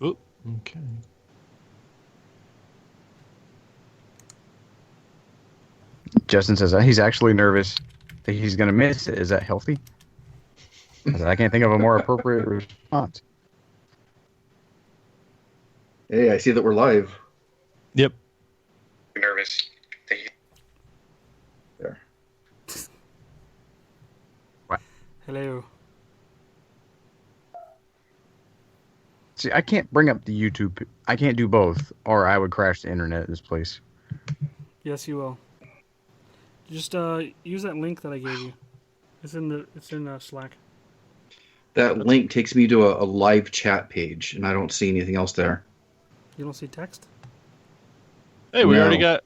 Oh, okay. Justin says he's actually nervous that he's going to miss it. Is that healthy? I said, I can't think of a more appropriate response. Hey, I see that we're live. Yep. Nervous. There. What? Hello. See, I can't bring up the YouTube. I can't do both, or I would crash the internet at this place. Yes, you will. Just use that link that I gave you. It's in Slack. That link takes me to a live chat page, and I don't see anything else there. You don't see text? Hey, we No. already got...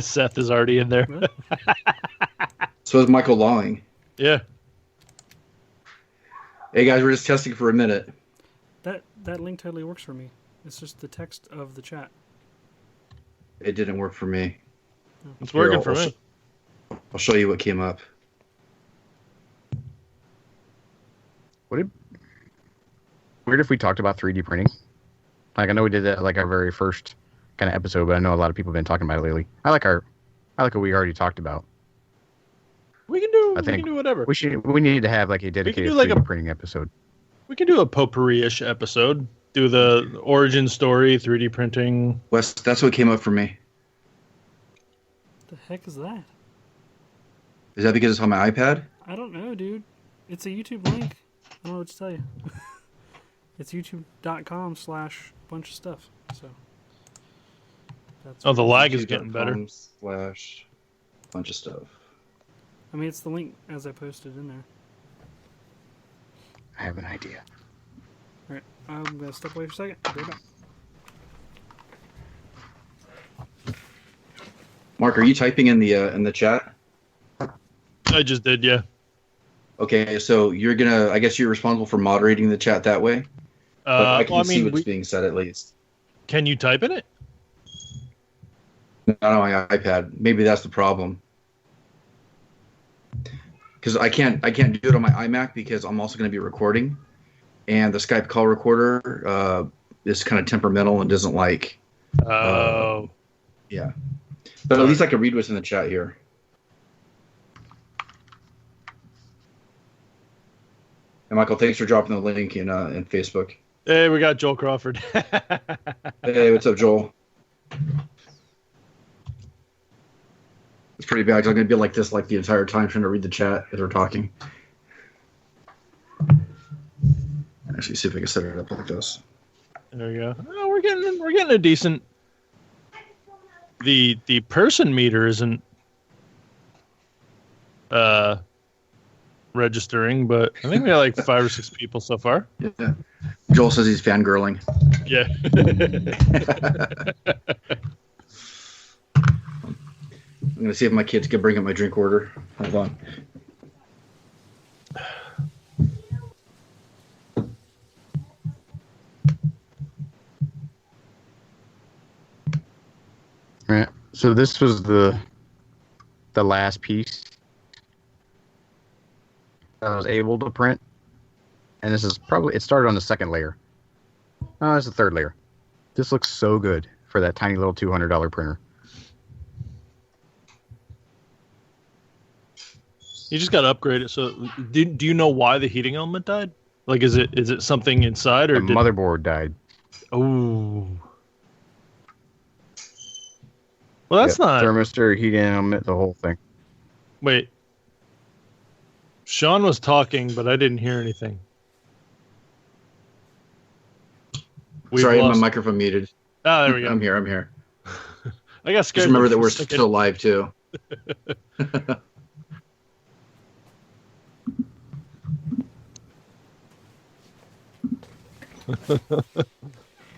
Seth is already in there. Really? So is Michael Lawing. Yeah. Hey, guys, we're just testing for a minute. That link totally works for me. It's just the text of the chat. It didn't work for me. It's working Here, for me. I'll show you what came up. Weird if we talked about 3D printing. Like, I know we did that like our very first kind of episode, but I know a lot of people have been talking about it lately. I like what we already talked about. We can do whatever. We need to have like a dedicated do like 3D printing episode. We can do a potpourri-ish episode. Do the origin story, 3D printing. Wes, that's what came up for me. The heck is that? Is that because it's on my iPad? I don't know, dude. It's a YouTube link. I don't know what to tell you. It's youtube.com/bunch of stuff. So. That's Oh, the lag is getting better. /bunch of stuff. I mean, it's the link as I posted in there. I have an idea. All right, I'm gonna step away for a second. I'll be right back. Mark, are you typing in the chat? I just did, yeah. Okay, so I guess you're responsible for moderating the chat that way? But I can see what's being said at least. Can you type in it? Not on my iPad. Maybe that's the problem. Because I can't do it on my iMac because I'm also going to be recording, and the Skype call recorder is kind of temperamental and doesn't like. Oh. Yeah, but at least I can read what's in the chat here. And Michael, thanks for dropping the link in Facebook. Hey, we got Joel Crawford. Hey, what's up, Joel? It's pretty bad. I'm going to be like this like the entire time trying to read the chat as we're talking. Actually, see if I can set it up like this. There we go. Oh, we're getting a decent. The person meter isn't registering, but I think we got like 5 or 6 people so far. Yeah. Joel says he's fangirling. Yeah. I'm going to see if my kids can bring up my drink order. Hold on. Right. So this was the last piece I was able to print, and this is probably it started on the second layer. Oh, it's the third layer. This looks so good for that tiny little $200 printer. You just got to upgrade it. So, do you know why the heating element died? Like, is it something inside, or The motherboard died. Oh, well, that's not. Thermistor, heating element, the whole thing. Wait, Sean was talking, but I didn't hear anything. Sorry, my microphone muted. Ah, there we go. I'm here. I got scared. Just remember that we're still live too.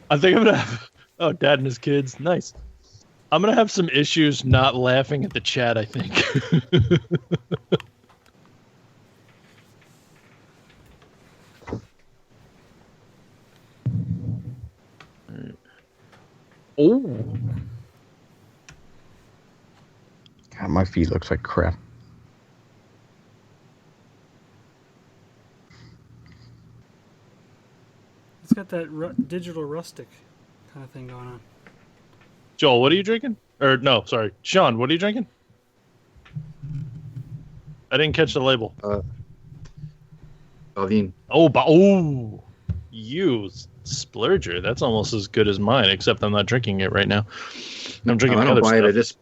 I think I'm gonna have. Oh, Dad and his kids. Nice. I'm gonna have some issues not laughing at the chat, I think. Oh. God, my feet looks like crap. It's got that digital rustic kind of thing going on. Joel, what are you drinking? Or no, sorry, Sean, what are you drinking? I didn't catch the label. Balvin. Oh, you splurger. That's almost as good as mine, except I'm not drinking it right now. I'm drinking I the don't other buy it. stuff.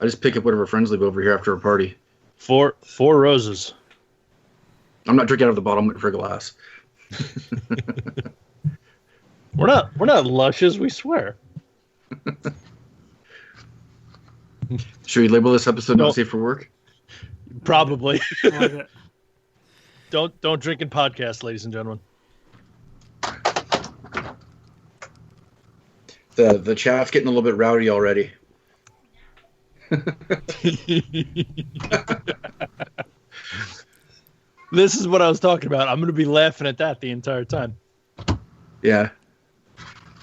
I just pick up whatever friends leave over here after a party. Four roses. I'm not drinking out of the bottle. I'm waiting for a glass. We're not lushes, we swear. Should we label this episode No. not safe for work? Probably. I like it. Don't drink in podcasts, ladies and gentlemen. The chat's getting a little bit rowdy already. This is what I was talking about. I'm going to be laughing at that the entire time. Yeah.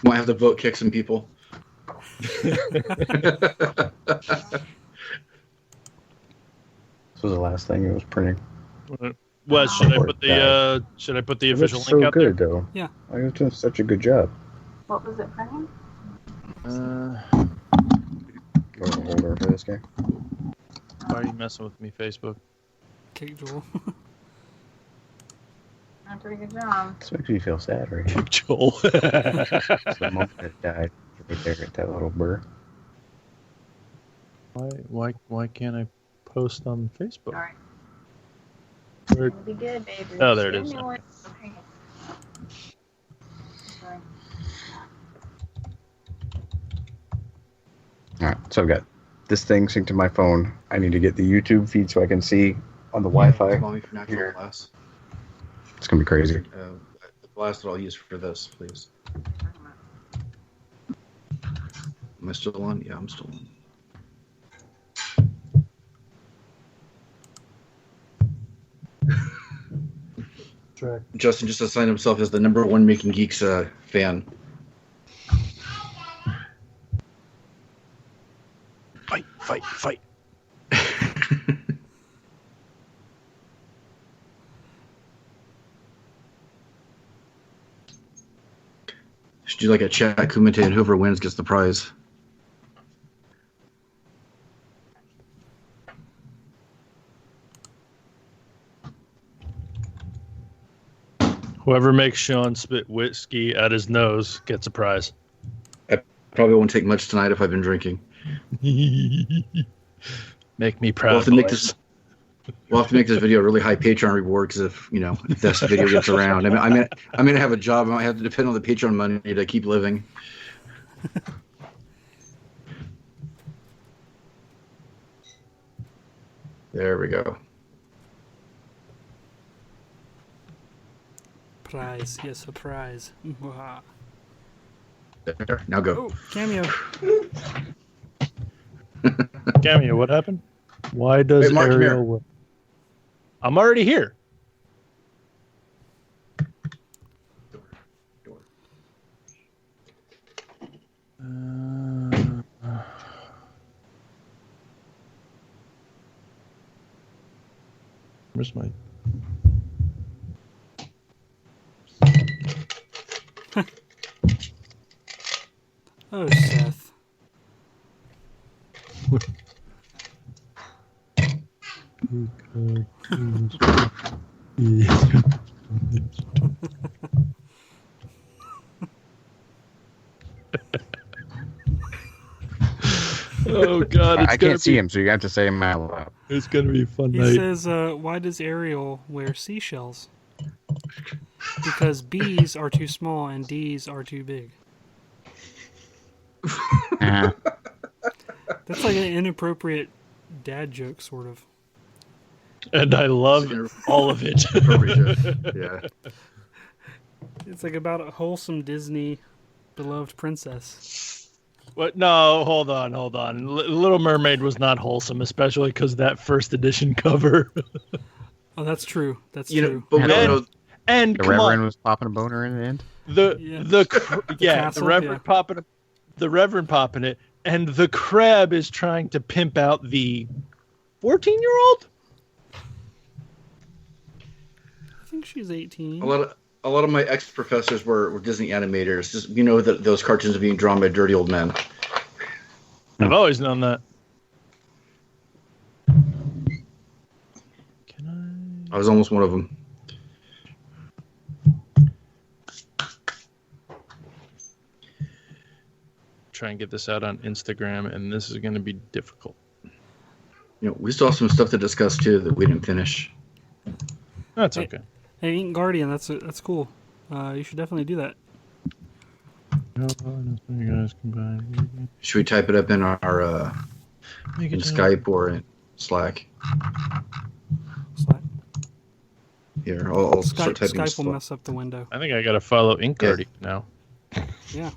Might have to vote kick some people. This was the last thing it was printing. Wes, should I Poor put guy. the It official looks link so out good, there? though. Yeah. I was doing such a good job. What was it printing? Go to holder for this guy. Why are you messing with me, Facebook? Kick Joel. A pretty good job. This makes me feel sad right now. Joel. It's the moment it died right there at that little burr. Why can't I post on Facebook? All right. Where- It'll be good, baby. Oh, there it is. Give me one. Okay. Sorry. Alright, so I've got this thing synced to my phone. I need to get the YouTube feed so I can see on the Wi-Fi. Call me for natural Here. glass. It's gonna be crazy. The glass that I'll use for this, please. Am I still on? Yeah, I'm still on. Justin just assigned himself as the #1 Making Geeks fan. Fight. Should do like a chat kumite and whoever wins gets the prize. Whoever makes Sean spit whiskey out his nose gets a prize. Probably won't take much tonight if I've been drinking. Make me proud. We'll have to make boys. this. We'll have to make this video a really high Patreon reward because if this video gets around, I'm gonna have a job. I might have to depend on the Patreon money to keep living. There we go. Prize. Yes, a prize. Mwah. There. Now go. Oh, cameo. Cameo, what happened? Why does Wait, Mark, come Ariel? I'm already here. Door. Where's my? Oh, Seth. Oh God! I can't see him, so you have to say him out loud. It's gonna be a fun He night. says, why does Ariel wear seashells? Because B's are too small and D's are too big. Ah, That's like an inappropriate dad joke, sort of. And I love all of it. Yeah. It's like about a wholesome Disney beloved princess. What? No, hold on. Little Mermaid was not wholesome, especially because that first edition cover. Oh, that's true. That's You know, true. but we And- don't know. And the come Reverend on, was popping a boner in the end. Yeah. the castle, Reverend yeah. popping it, the Reverend popping it, and the crab is trying to pimp out the 14-year-old. I think she's 18. A a lot of my ex-professors were Disney animators. Just that those cartoons are being drawn by dirty old men. I've always known that. Can I was almost one of them. try and get this out on Instagram, and this is going to be difficult. We still have some stuff to discuss too that we didn't finish. That's okay. Hey, Ink Guardian, that's cool. You should definitely do that. You guys combine. Should we type it up in our in Skype or in Slack? Slack. Here, I'll start typing. Skype will mess up the window. I think I got to follow Ink Guardian now. Yeah.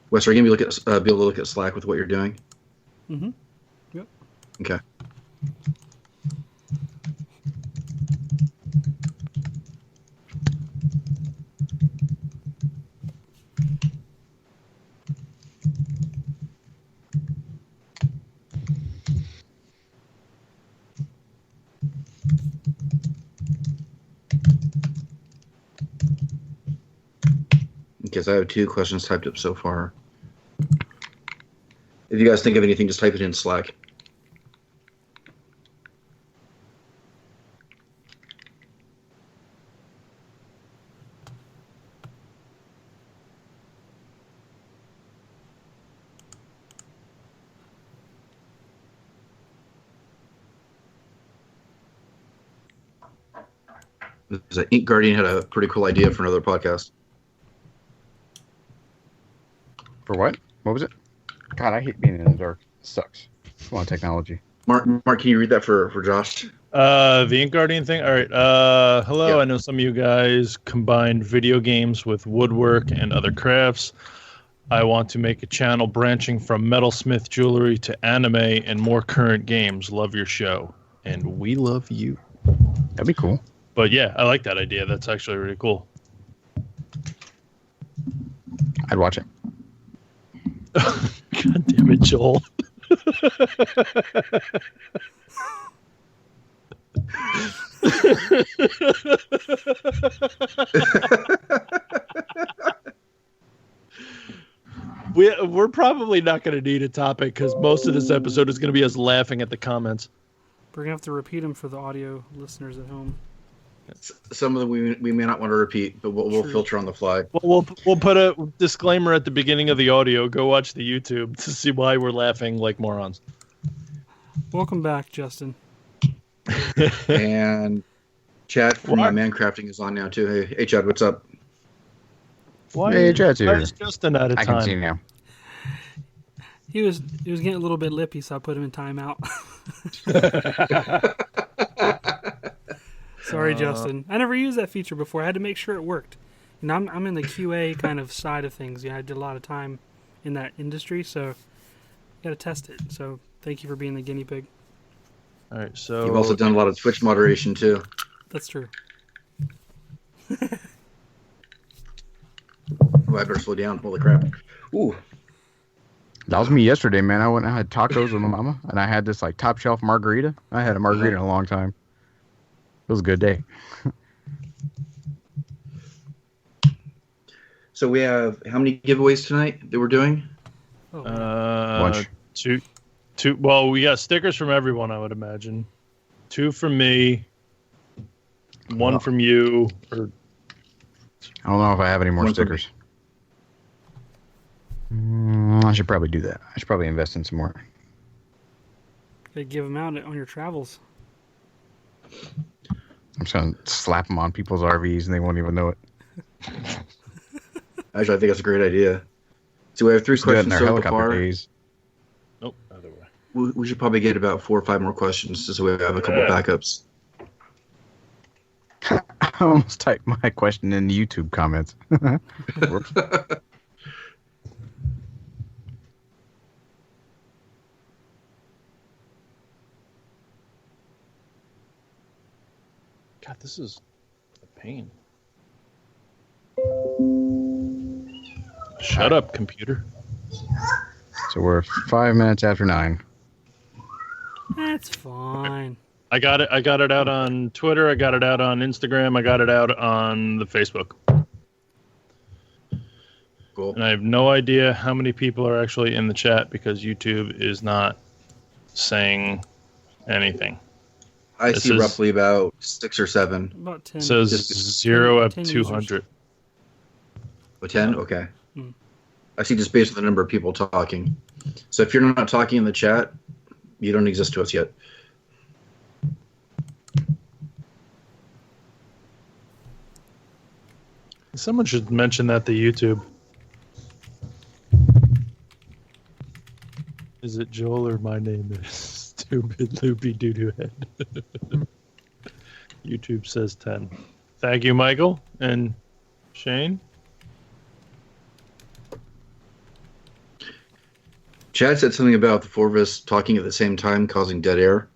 Wes, are you gonna be able to look at Slack with what you're doing? Mm-hmm. Yep. Okay. Because I have 2 questions typed up so far. If you guys think of anything, just type it in Slack. Ink Guardian had a pretty cool idea for another podcast. For what? What was it? God, I hate being in the dark. It sucks. Come on, technology. Mark, can you read that for Josh? The Ink Guardian thing? All right. Hello. Yeah. I know some of you guys combined video games with woodwork and other crafts. I want to make a channel branching from metalsmith jewelry to anime and more current games. Love your show. And we love you. That'd be cool. But yeah, I like that idea. That's actually really cool. I'd watch it. God damn it, Joel. We're probably not going to need a topic because most of this episode is going to be us laughing at the comments. We're going to have to repeat them for the audio listeners at home. Some of them we may not want to repeat, but we'll filter on the fly. Well, we'll put a disclaimer at the beginning of the audio. Go watch the YouTube to see why we're laughing like morons. Welcome back, Justin. And Chad from My Man Crafting is on now too. Hey Chad, what's up? Why Hey, Chad's here. is Justin out of I time? can see now. He was getting a little bit lippy, so I put him in timeout. Sorry, Justin. I never used that feature before. I had to make sure it worked. And I'm in the QA kind of side of things. I did a lot of time in that industry, so got to test it. So thank you for being the guinea pig. All right, so You've also done a lot of Twitch moderation too. That's true. Oh, I better slow down. Holy crap! Ooh, That was me yesterday, man. I went and I had tacos with my mama, and I had this like top shelf margarita. I had a margarita in a long time. It was a good day. so we have how many giveaways tonight that we're doing? Oh, Bunch. two. Well, we got stickers from everyone, I would imagine. 2 from me, 1 from you, or I don't know if I have any more One for stickers. I should probably do that. I should probably invest in some more. they give them out on your travels. I'm just going to slap them on people's RVs and they won't even know it. Actually, I think that's a great idea. So we have 3 Just do that in questions their so helicopter far. days. nope, other way. We should probably get about 4 or 5 more questions just so we have a couple backups. I almost typed my question in the YouTube comments. Whoops. God, this is a pain. Shut up, computer. So we're 5 minutes after 9. That's fine. I got it. I got it out on Twitter. I got it out on Instagram. I got it out on the Facebook. Cool. And I have no idea how many people are actually in the chat because YouTube is not saying anything. I see roughly about 6 or 7. About 10. It says 0 of 10 200. Oh, 10? Okay. Hmm. I see just based on the number of people talking. So if you're not talking in the chat, you don't exist to us yet. Someone should mention that to YouTube. Is it Joel or my name is Stupid Loopy Doo-Doo Head? YouTube says 10. Thank you, Michael and Shane. Chad said something about the 4 of us talking at the same time causing dead air.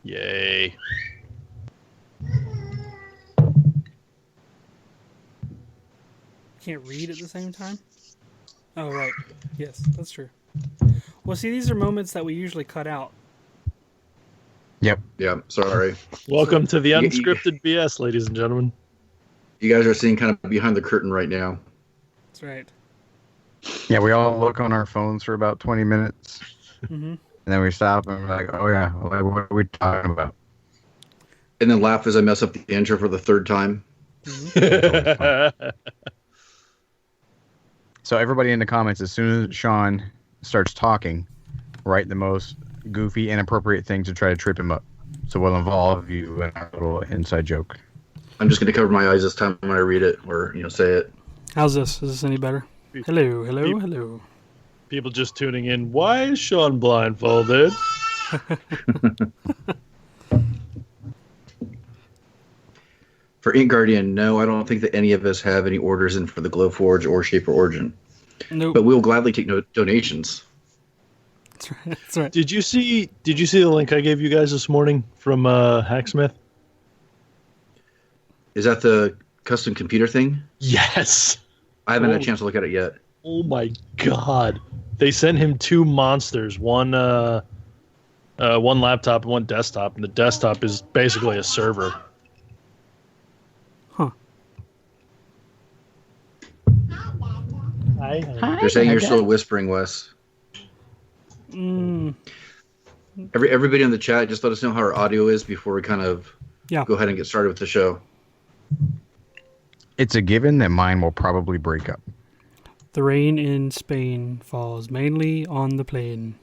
Yay. Can't read at the same time? Oh, right. Yes, that's true. Well, see, these are moments that we usually cut out. Yep. Yeah, sorry. Welcome to the You- unscripted BS, ladies and gentlemen. You guys are seeing kind of behind the curtain right now. That's right. Yeah, we all look on our phones for about 20 minutes, Mm-hmm. and then we stop and we're like, oh yeah, like, what are we talking about? And then laugh as I mess up the intro for the 3rd time. So everybody in the comments, as soon as Sean starts talking, write the most goofy, inappropriate thing to try to trip him up. So we'll involve you in our little inside joke. I'm just going to cover my eyes this time when I read it or say it. How's this? Is this any better? Hello, hello, hello. People just tuning in. Why is Sean blindfolded? For Ink Guardian, no, I don't think that any of us have any orders in for the Glowforge or Shaper Origin. Nope. But we'll gladly take donations. That's right. That's right. Did you see the link I gave you guys this morning from Hacksmith? Is that the custom computer thing? Yes. I haven't had a chance to look at it yet. Oh my god. They sent him 2 monsters, one laptop and one desktop, and the desktop is basically a server. Huh. They're saying you're still whispering, Wes. Mm, Everybody in the chat, just let us know how our audio is before we kind of Yeah. go ahead and get started with the show. It's a given that mine will probably break up. the rain in Spain falls mainly on the plain.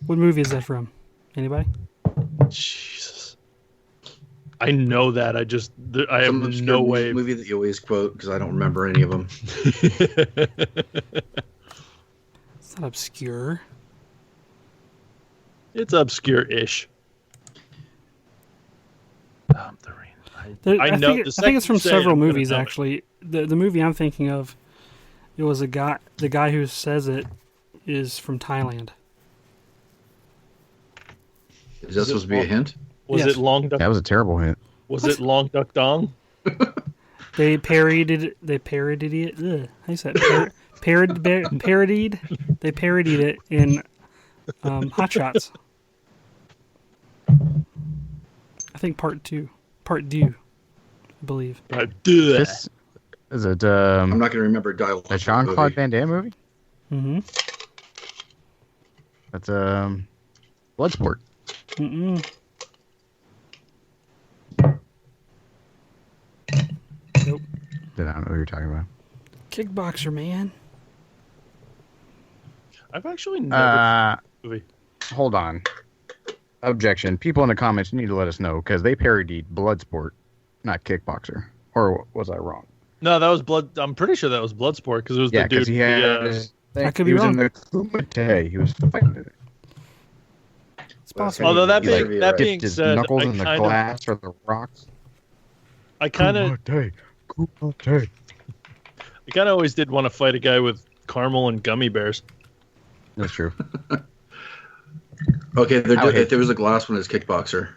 What movie is that from? Anybody? Jesus. I know that. I have Some obscure no way. movie that you always quote because I don't remember any of them. It's not obscure. It's obscure-ish. The rain. I know. think the I think it's from second you say it, several I'm gonna movies know it. actually. The movie I'm thinking of, it was the guy who says it is from Thailand. Is that supposed to be a hint? Was Yes. it Long Duck? That was a terrible hint. Was it Long Duck Dong? They parodied it. Ugh, how you say it? Parodied. They parodied it in Hot Shots. I think part due, I believe. This is it. I'm not going to remember dialogue. A Jean-Claude Van Damme movie? Mm-hmm. That's Bloodsport. Mm-mm. Nope. Did I don't know what you're talking about? Kickboxer, man. I've actually never seen the movie. Hold on. Objection. People in the comments need to let us know because they parodied Bloodsport, not Kickboxer. Or was I wrong? No, that was Blood. I'm pretty sure that was Bloodsport because it was Yeah, the dude. because he had. I could he be was wrong. in the Kumite. He was fighting it. It's possible. Although that He's being like, that right. being Dipped his said, knuckles in the I glass or the rocks. kind of Kumite. always did want to fight a guy with caramel and gummy bears. That's true. Okay, I would if there was a glass one, it's Kickboxer.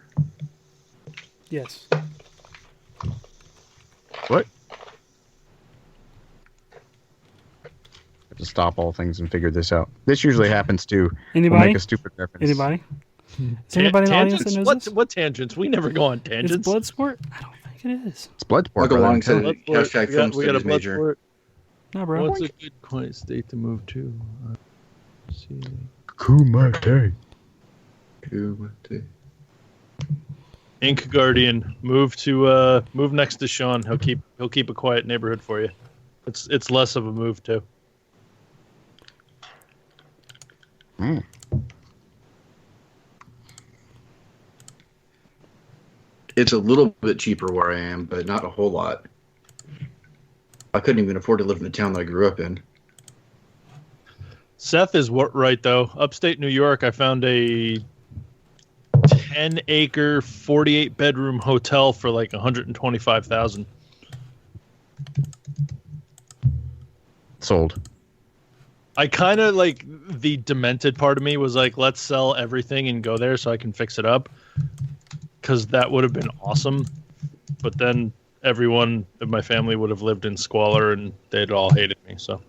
Yes. What? Have to stop all things and figure this out. This usually happens too. We'll Anybody? make a stupid reference. Anybody? Is there anybody in the audience that knows What this? what tangents? We never go on It's tangents. Bloodsport? I don't think it is. It's Bloodsport. Michael brother. Long said Bloodsport. hashtag film We got a studies major. Bloodsport. No, bro. What's a good quiet state to move to? Let's see. Kumite. Ink Guardian, move next to Sean. He'll keep a quiet neighborhood for you. It's less of a move too. Mm. It's a little bit cheaper where I am, but not a whole lot. I couldn't even afford to live in the town that I grew up in. Seth is right though. Upstate New York, I found a 10-acre, 48-bedroom hotel for like $125,000. Sold. I kind of like the demented part of me was like, let's sell everything and go there so I can fix it up, because that would have been awesome. But then everyone in my family would have lived in squalor and they'd all hated me. So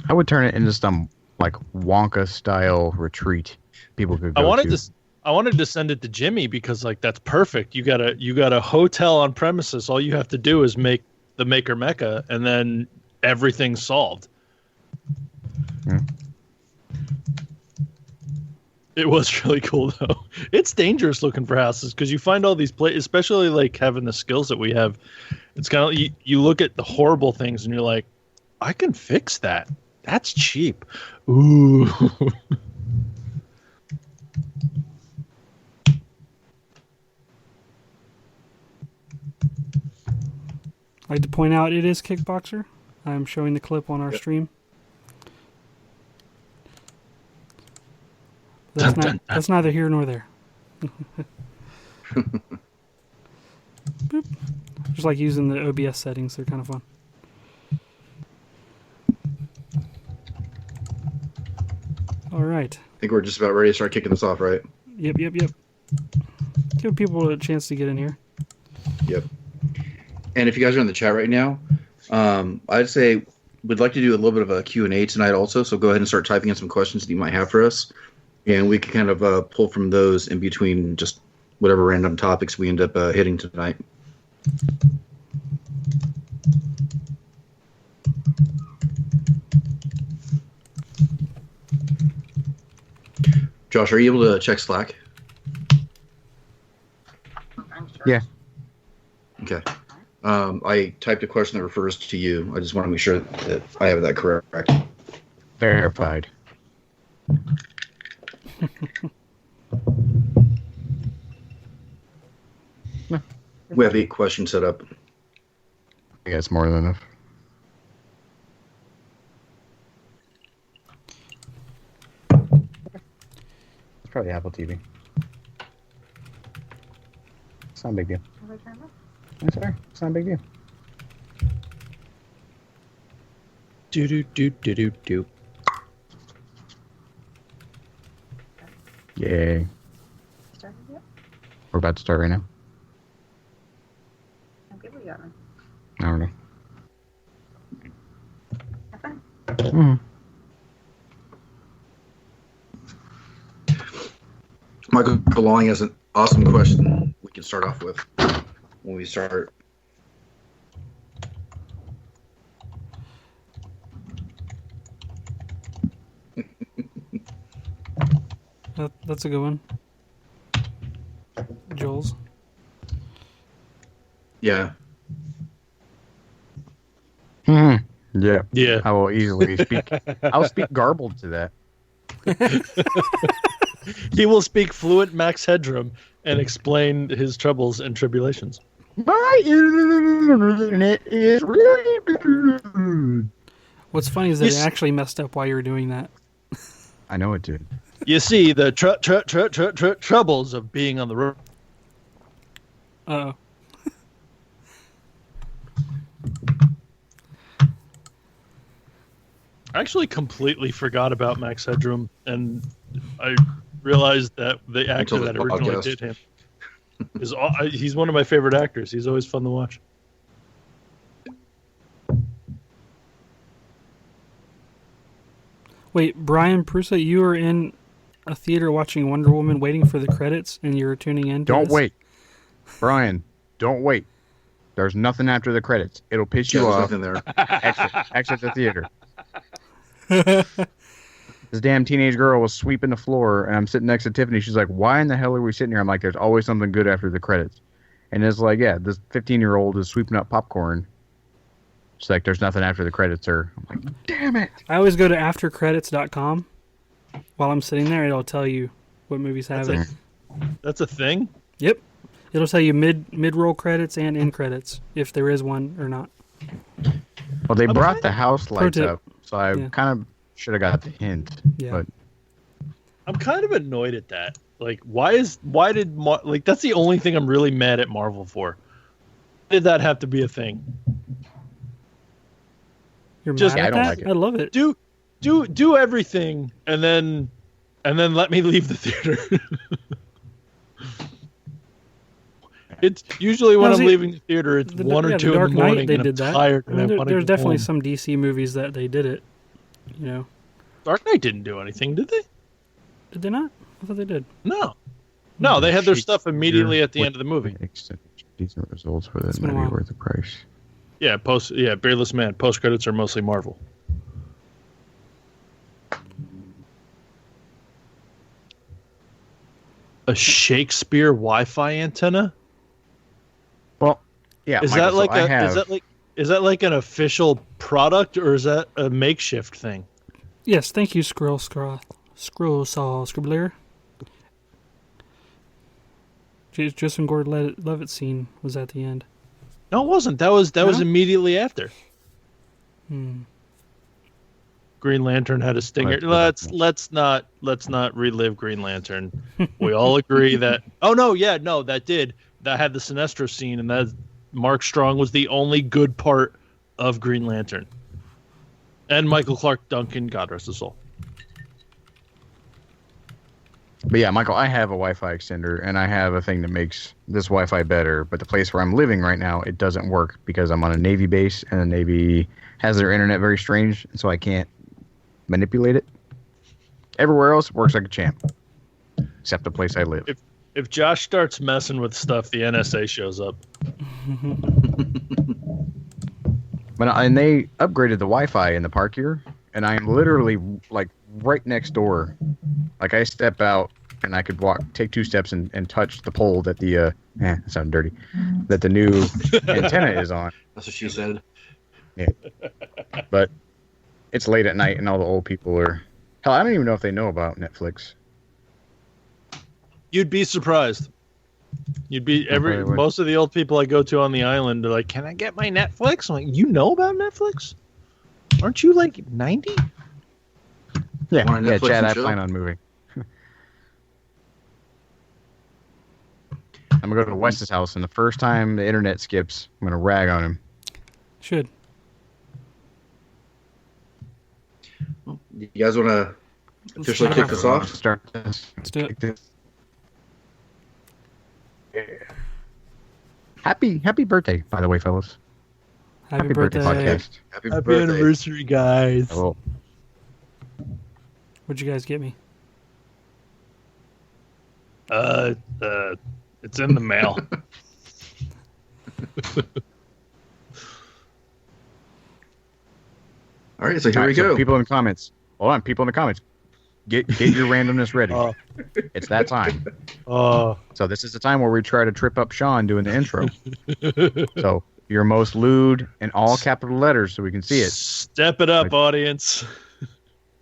I would turn it into some like Wonka style retreat people could go I wanted to. I wanted to send it to Jimmy because like that's perfect. You got a hotel on premises. All you have to do is make the Maker Mecca, and then everything's solved. Yeah. It was really cool though. It's dangerous looking for houses because you find all these places, especially like having the skills that we have. It's kind of you look at the horrible things and you're like, I can fix that. That's cheap. Ooh. I'd like to point out it is Kickboxer. I'm showing the clip on our stream. That's neither here nor there. Boop. Just like using the OBS settings, they're kind of fun. All right. I think we're just about ready to start kicking this off, right? Yep. Give people a chance to get in here. Yep. And if you guys are in the chat right now, I'd say we'd like to do a little bit of a Q&A tonight also, so go ahead and start typing in some questions that you might have for us, and we can kind of pull from those in between just whatever random topics we end up hitting tonight. Josh, are you able to check Slack? I'm sure. Yeah. Okay. I typed a question that refers to you. I just want to make sure that I have that correct. Verified. We have 8 questions set up. I guess more than enough. It's probably Apple TV. It's not a big deal. Have I turned off? I'm sorry. It's not a big deal. Do. Yay. Started yet? We're about to start right now. I think we got one. I don't know. Have fun. Mm-hmm. Michael Belong has an awesome question we can start off with when we start. That's a good one. Joel's. Yeah. Mm-hmm. Yeah. Yeah. I will easily speak. I'll speak garbled to that. He will speak fluent Max Headroom and explain his troubles and tribulations. My internet is really. What's funny is that Yes. it actually messed up while you were doing that. I know it did. You see the troubles of being on the road. Uh-oh. I actually completely forgot about Max Headroom, and I realized that the actor Until that this originally podcast. did him he's one of my favorite actors. He's always fun to watch. Wait, Brian Prusa, you were in a theater watching Wonder Woman, waiting for the credits, and you're tuning in? To Don't this? wait, Brian. Don't wait. There's nothing after the credits. It'll piss you There's off. nothing there. Exit the theater. This damn teenage girl was sweeping the floor, and I'm sitting next to Tiffany. She's like, "Why in the hell are we sitting here?" I'm like, "There's always something good after the credits." And it's like, yeah, this 15-year-old is sweeping up popcorn. She's like, "There's nothing after the credits, sir." I'm like, "Damn it!" I always go to aftercredits.com. While I'm sitting there, it'll tell you what movies have it. That's a thing? Yep. It'll tell you mid-roll credits and end credits, if there is one or not. Well, they brought the house lights tip. up, so I kind of should have got the hint. Yeah. But I'm kind of annoyed at that. Like, like, that's the only thing I'm really mad at Marvel for. Why did that have to be a thing? You're Just- mad Yeah, at I don't that? like it. I love it. Do everything and then let me leave the theater. It's usually when Now, I'm see, leaving the theater, it's 1 or The 2 in Dark the Knight, morning they and did I'm that. tired I and mean, I want to there's go definitely home. some DC movies that they did it. You know, Dark Knight didn't do anything, did they? did they not? I thought they did. No, they had their stuff immediately at the end of the movie. Decent results for It's the been a movie while. worth the price. Yeah, Beardless Man. Post credits are mostly Marvel. A Shakespeare Wi-Fi antenna? Well, yeah. Is Michael, that like so I have, is that like an official product or is that a makeshift thing? Yes, thank you, Scroll Saw Scribbler. Joseph Gordon-Levitt scene was at the end. No, it wasn't. That was immediately after. Green Lantern had a stinger. Let's not relive Green Lantern. We all agree that. Oh no, yeah, no, that had the Sinestro scene, and that Mark Strong was the only good part of Green Lantern, and Michael Clark Duncan, God rest his soul. But yeah, Michael, I have a Wi-Fi extender, and I have a thing that makes this Wi-Fi better. But the place where I'm living right now, it doesn't work because I'm on a Navy base, and the Navy has their internet very strange, so I can't manipulate it. Everywhere else, it works like a champ, except the place I live. If Josh starts messing with stuff, the NSA shows up. And they upgraded the Wi-Fi in the park here, and I am literally like right next door. Like I step out and I could take 2 steps and touch the pole that that sounded dirty, that the new antenna is on. That's what she said. Yeah. But it's late at night and all the old people are... Hell, I don't even know if they know about Netflix. You'd be surprised. Most of the old people I go to on the island are like, "Can I get my Netflix?" I'm like, "You know about Netflix? Aren't you like 90?" Yeah, Want a Netflix Chad, and I chill? plan on moving. I'm going to go to Wes's house, and the first time the internet skips, I'm going to rag on him. Should. You guys want to officially kick this off? Start this. Let's do it. Yeah. Happy birthday, by the way, fellas. Happy birthday. podcast. Happy Happy birthday. anniversary, guys. Hello. What'd you guys get me? It's in the mail. All right, so here All we right, so go. people in the comments. Hold on, people in the comments. Get your randomness ready. Oh. It's that time. Oh, So this is the time where we try to trip up Sean doing the intro. So your most lewd in all capital letters so we can see it. Step it up, Like- audience.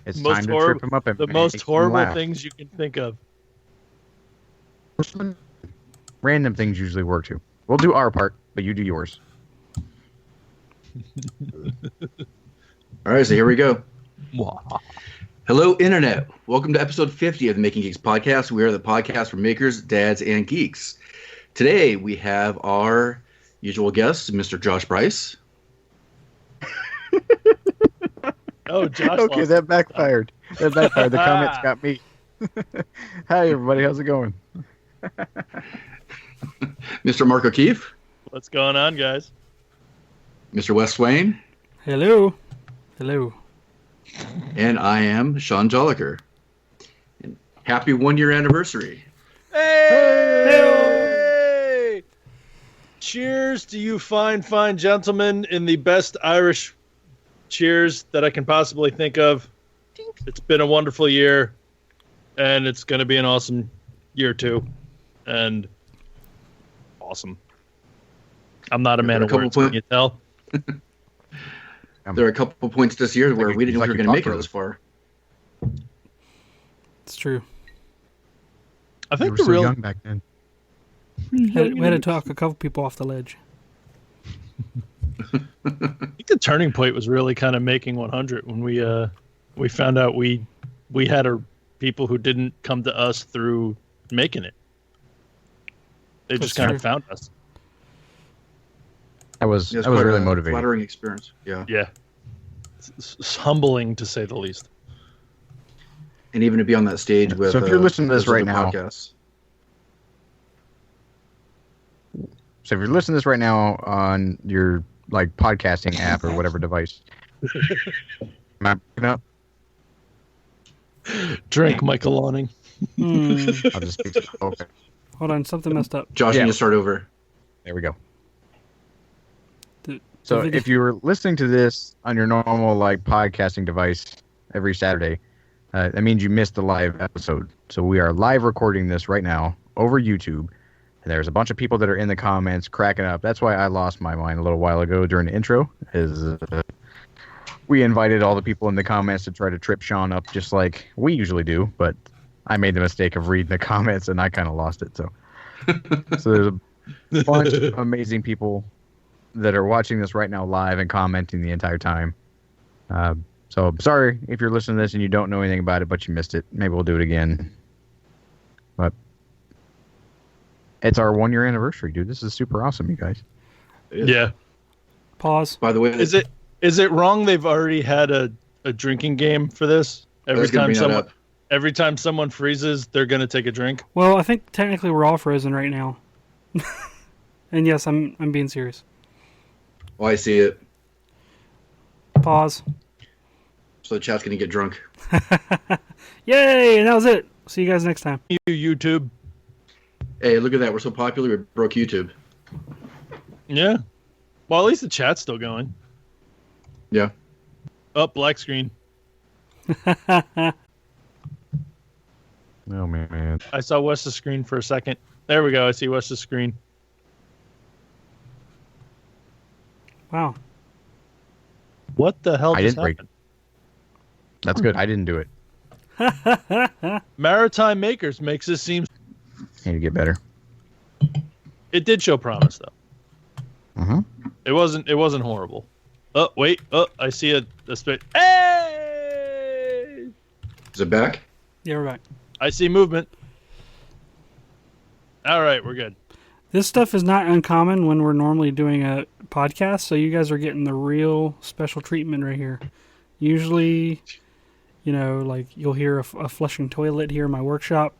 It's Most time to horrible- trip him up and The make most him horrible laugh. things you can think of. Random things usually work too. We'll do our part, but you do yours. All right, so here we go. Hello, Internet. Welcome to episode 50 of the Making Geeks podcast. We are the podcast for makers, dads, and geeks. Today, we have our usual guest, Mr. Josh Bryce. Oh, Josh. Okay, lost that backfired. That backfired. The comments got me. Hi, everybody. How's it going? Mr. Mark O'Keefe. What's going on, guys? Mr. Wes Swain. Hello. Hello. And I am Sean Jolliker. And Happy 1 year anniversary. Hey! Cheers to you fine gentlemen in the best Irish cheers that I can possibly think of. It's been a wonderful year, and it's going to be an awesome year too. And awesome. I'm not a man of words, can you tell? There are a couple points this year where we didn't know we were going to make it this far. It's true. I We think were the so real young back then. We had to talk a couple people off the ledge. I think the turning point was really kind of making 100 when we found out we had people who didn't come to us through making it. They just kind of found us. That was It really quite a motivating. Flattering experience. Yeah. Yeah. It's humbling to say the least. And even to be on that stage with. So if you're listening to this those right other now- podcasts. So if you're listening to this right now on your like podcasting app or whatever device, am I picking up? Drink, Michael Lawning. I'll just speak. Okay, Hold on, something messed up. Josh, Yeah. you need to start over. there we go. The So video- if you were listening to this on your normal like podcasting device every Saturday, that means you missed the live episode. So we are live recording this right now over YouTube. And there's a bunch of people that are in the comments cracking up. That's why I lost my mind a little while ago during the intro. We invited all the people in the comments to try to trip Sean up just like we usually do. But I made the mistake of reading the comments and I kind of lost it. So there's a bunch of amazing people that are watching this right now live and commenting the entire time. So sorry if you're listening to this and you don't know anything about it, but you missed it. Maybe we'll do it again. But it's our 1 year anniversary, dude. This is super awesome, you guys. Yeah. Pause. By the way, Is it wrong they've already had a drinking game for this? I was gonna bring that up. Every time someone freezes, they're going to take a drink? Well, I think technically we're all frozen right now. And yes, I'm being serious. Oh, I see it. Pause. So the chat's going to get drunk. Yay! And that was it. See you guys next time. You YouTube. Hey, look at that. We're so popular, we broke YouTube. Yeah. Well, at least the chat's still going. Yeah. Oh, black screen. Oh, man. I saw Wes's screen for a second. There we go. I see Wes's screen. Wow. What the hell I just didn't break happened? That's good. I didn't do it. Maritime Makers makes this seem... Need to get better. It did show promise, though. Uh-huh. It wasn't horrible. Oh, wait. Oh, I see a spit. Hey! Is it back? Yeah, we're back. I see movement. All right, we're good. This stuff is not uncommon when we're normally doing a podcast, so you guys are getting the real special treatment right here. Usually, like you'll hear a flushing toilet here in my workshop.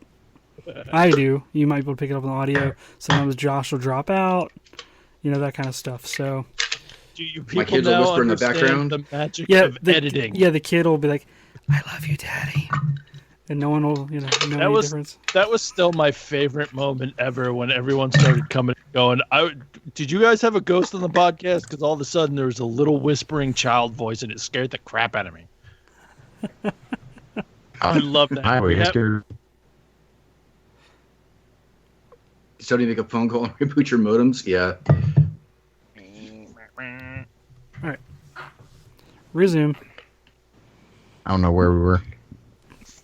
I do. You might be able to pick it up on the audio. Sometimes Josh will drop out, that kind of stuff. So, Do you My people kids will now whisper in the understand background. the magic yeah, of editing? Yeah, the kid will be like, "I love you, Daddy," and no one will, know any difference. That was still my favorite moment ever when everyone started coming and going. Did you guys have a ghost on the podcast? Because all of a sudden there was a little whispering child voice and it scared the crap out of me. I love that. Highway history. Somebody make a phone call and reboot your modems? Yeah. Resume. I don't know where we were.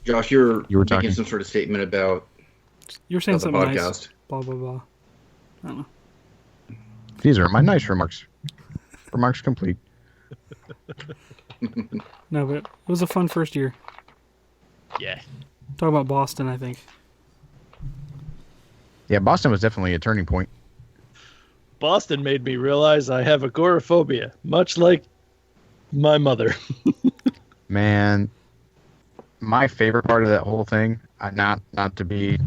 Josh, you were You were making talking. some sort of statement about You were saying the something nice. podcast. Blah blah blah. I don't know. These are my nice remarks. Remarks complete. No, but it was a fun first year. Yeah. Talk about Boston, I think. Yeah, Boston was definitely a turning point. Boston made me realize I have agoraphobia, much like my mother. Man, my favorite part of that whole thing, not to be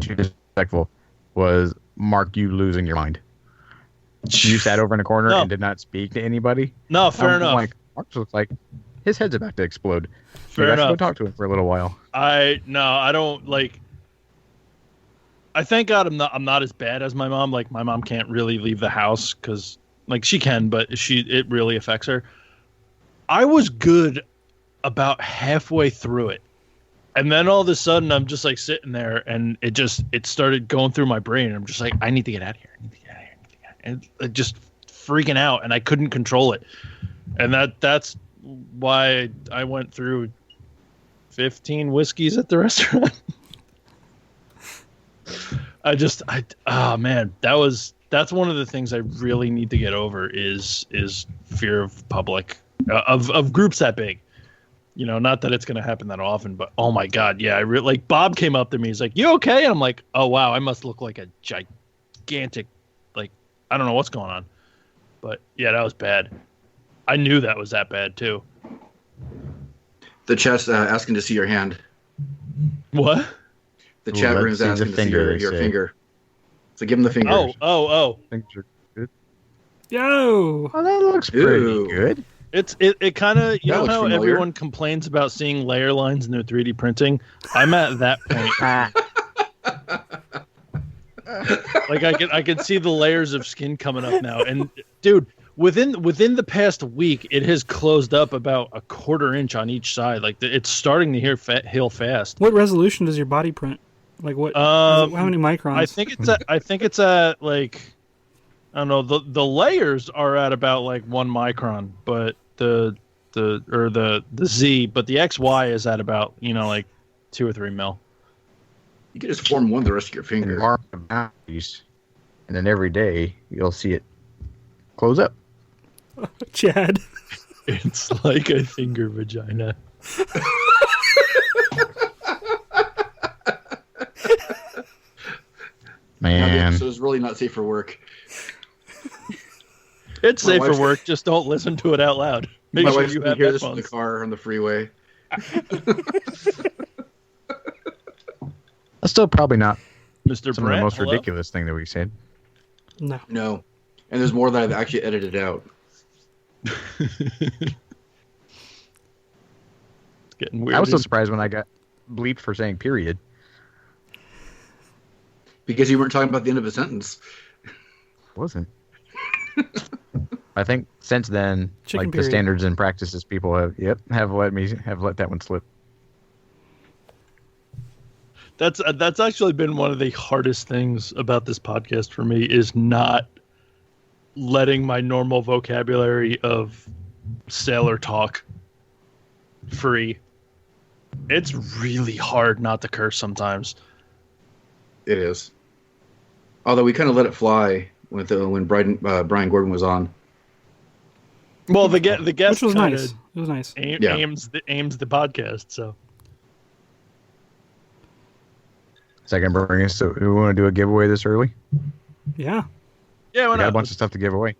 too disrespectful, was Mark, you losing your mind. You sat over in a corner No. and did not speak to anybody. No, fair I'm enough. Like, Mark looks like his head's about to explode. Fair Maybe I should enough. go talk to him for a little while. I don't like. I thank God I'm not as bad as my mom. Like my mom can't really leave the house because like she can, but it really affects her. I was good about halfway through it, and then all of a sudden I'm just like sitting there, and it started going through my brain. And I'm just like, I need to get out of here. And it just freaking out, and I couldn't control it. And that's why I went through 15 whiskeys at the restaurant. Oh man, that's one of the things I really need to get over is fear of public, of groups that big. You know, not that it's going to happen that often, but oh my God, yeah, like Bob came up to me, he's like, "You okay?" And I'm like, "Oh wow, I must look like a gigantic, like I don't know what's going on." But yeah, that was bad. I knew that was that bad too. The chat's asking to see your hand. What? The chat room's asking to see your finger. So give him the finger. Oh. Things are good. Yo! Oh, that looks pretty Ew. good. It kind of, you That know looks how familiar. everyone complains about seeing layer lines in their 3D printing? I'm at that point. Like I can see the layers of skin coming up now. And dude, within the past week, it has closed up about a 1/4 inch on each side. Like it's starting to heal fast. What resolution does your body print? Like what? How many microns? I think it's at like, I don't know. The layers are at about like 1 micron, but the Z, but the XY is at about like 2 or 3 mil. You can just form one the rest of your finger. And mark the boundaries, and then every day you'll see it close up. Chad. It's like a finger vagina. Man, So it's really not safe for work. It's My safe for wife's- work. Just don't listen to it out loud. Make My sure wife's you going have to hear this in the headphones. car on the freeway. that's still probably not Mr. some Brent, of the most hello? ridiculous thing that we said. No. No. And there's more that I've actually edited out. It's getting weird. I was so surprised when I got bleeped for saying period. Because you weren't talking about the end of a sentence. Wasn't. I think since then, Chicken like period. the standards and practices people have let that one slip. That's actually been one of the hardest things about this podcast for me is not letting my normal vocabulary of sailor talk free. It's really hard not to curse sometimes. It is. Although we kind of let it fly with when Brian Gordon was on. Well, the guest Which was kinda nice. It was nice. Yeah. aims the podcast. So Is that gonna bring us? So, do we want to do a giveaway this early? Yeah. yeah, why We got a not? bunch of stuff to give away.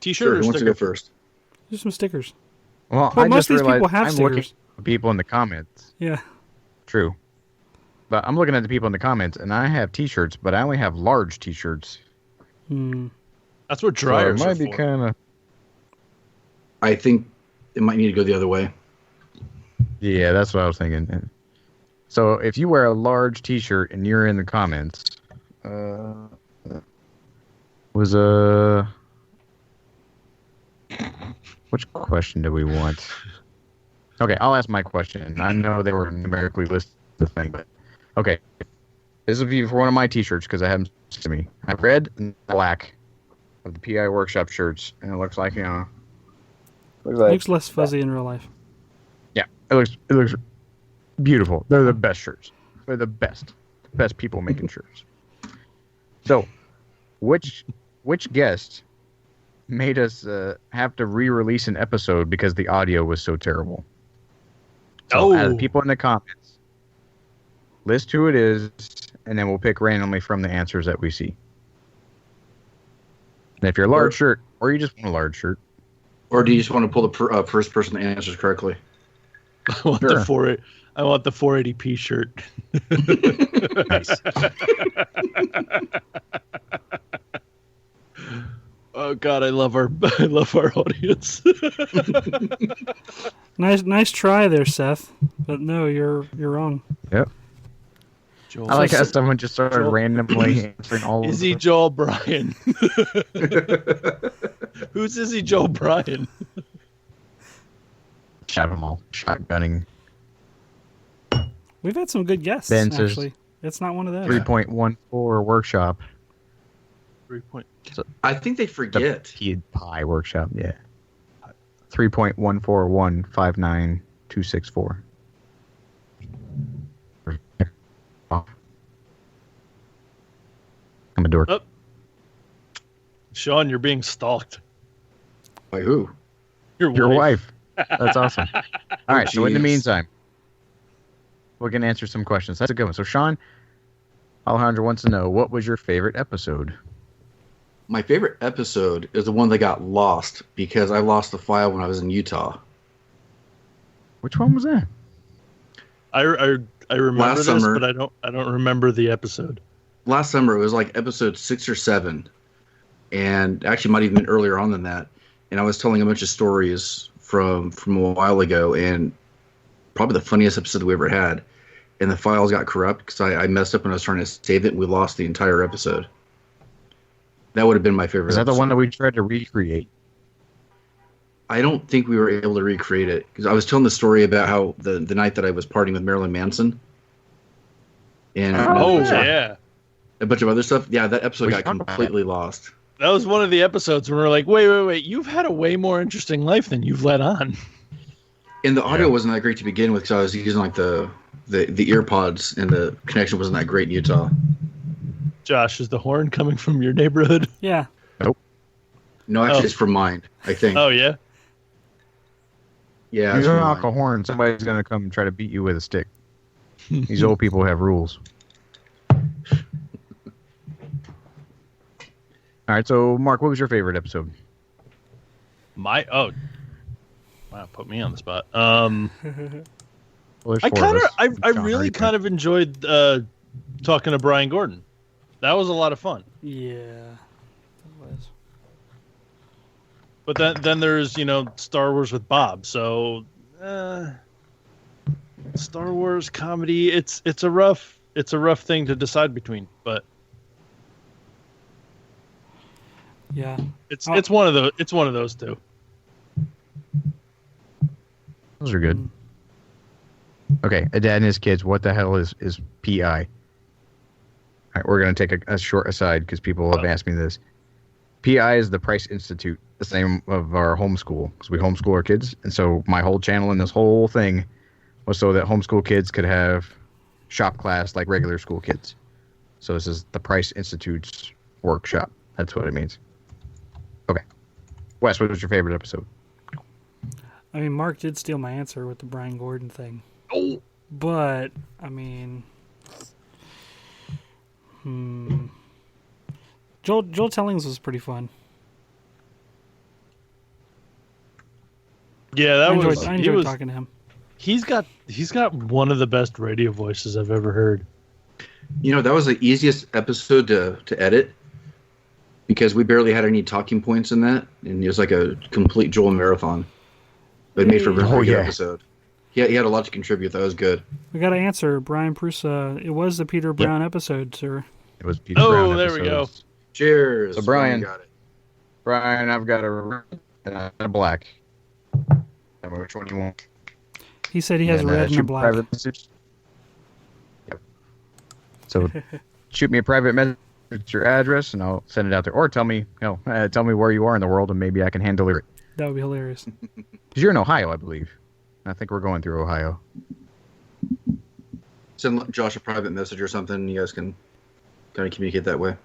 T-shirt Sure, or who wants to sticker? go first? Just some stickers. Well, Well, I most just of these realized people have I'm looking stickers. at the people in the comments. Yeah. True. But I'm looking at the people in the comments, and I have T-shirts, but I only have large T-shirts. Hmm. That's what So it dryers might are be for. kind of. I think it might need to go the other way. Yeah, that's what I was thinking. So if you wear a large T-shirt and you're in the comments, which question do we want? Okay, I'll ask my question. I know they were numerically listed the thing, but okay. This will be for one of my T-shirts because I have them to me. I have red and black of the PI Workshop shirts, and it looks like looks like Looks less fuzzy in real life. yeah, it looks beautiful. They're the best shirts. They're the best people making shirts. So, which guest made us have to re-release an episode because the audio was so terrible? So, out of the people in the comments, list who it is, and then we'll pick randomly from the answers that we see. And if you're a large shirt, or you just want a large shirt, Or do you just want to pull the first person that answers correctly? I want Sure. I want the 480p shirt. nice. Oh God, I love our audience. Nice try there, Seth. But no, you're wrong. Yep. Joel. I like how someone just started Joel. randomly answering all of Izzy them. Joel Bryan. Who's Izzy Joel Bryan? Shot them all. Shotgunning. We've had some good guests, Ben says- actually. It's not one of those. 3.14 workshop. 3 point. I think they The forget. Pi workshop, yeah. 3.14159.264. I'm a dork. Oh. Sean, you're being stalked. By who? Your wife. That's awesome. All right, so in the Jeez. meantime, we can answer some questions. That's a good one. So Sean Alejandro wants to know, what was your favorite episode? My favorite episode is the one that got lost because I lost the file when I was in Utah. Which one was that? I remember Last this, summer. but I don't remember the episode. Last summer, it was like episode 6 or 7, and actually might even been earlier on than that. And I was telling a bunch of stories from a while ago, and probably the funniest episode we ever had. And the files got corrupt because I messed up when I was trying to save it, and we lost the entire episode. That would have been my favorite. Is that the episode. one that we tried to recreate? I don't think we were able to recreate it because I was telling the story about how the night that I was partying with Marilyn Manson, and Oh, yeah. yeah. a bunch of other stuff. Yeah, that episode We got should talk about completely lost. That was one of the episodes where we're like, wait. You've had a way more interesting life than you've let on. And the audio Yeah. wasn't that great to begin with because I was using like the ear pods, and the connection wasn't that great in Utah. Josh, is the horn coming from your neighborhood? Yeah. No, actually, Oh. it's from mine. I think. Oh, yeah? Yeah, You it's don't from knock a mine. horn, somebody's going to come try to beat you with a stick. These old people have rules. All right, so Mark, what was your favorite episode? Wow, put me on the spot. Well, there's I four of us. I John really already kind of enjoyed talking to Brian Gordon. That was a lot of fun. Yeah. It was. But then there's, Star Wars with Bob. So Star Wars comedy, it's a rough thing to decide between, but Yeah. it's one of those two. Those are good. Okay, a dad and his kids. What the hell is PI? All right, we're going to take a short aside because people have asked me this. PI is the Price Institute, the same of our homeschool, because we homeschool our kids. And so my whole channel and this whole thing was so that homeschool kids could have shop class like regular school kids. So this is the Price Institute's workshop. That's what it means. Okay. Wes, what was your favorite episode? I mean, Mark did steal my answer with the Brian Gordon thing. Oh, But, I mean... Joel Tellings was pretty fun. yeah, I that enjoyed, was I he enjoyed was talking to him. he's got one of the best radio voices I've ever heard. That was the easiest episode to edit because we barely had any talking points in that, and it was like a complete Joel marathon. But it made for a very good yeah. episode. He had a lot to contribute. That was good. We got to answer, Brian Prusa. It was the Peter Brown episode, sir. It was Peter Oh, Brown there we go. episodes. Cheers. So, Brian. You got it. Brian, I've got a red and I've got a black. Tell me which one you want. He said he has a red and shoot a me black. private message. Yep. So shoot me a private message with your address, and I'll send it out there. Or tell me where you are in the world, and maybe I can hand deliver it. That would be hilarious. Because you're in Ohio, I believe. I think we're going through Ohio. Send Josh a private message or something. You guys can kind of communicate that way.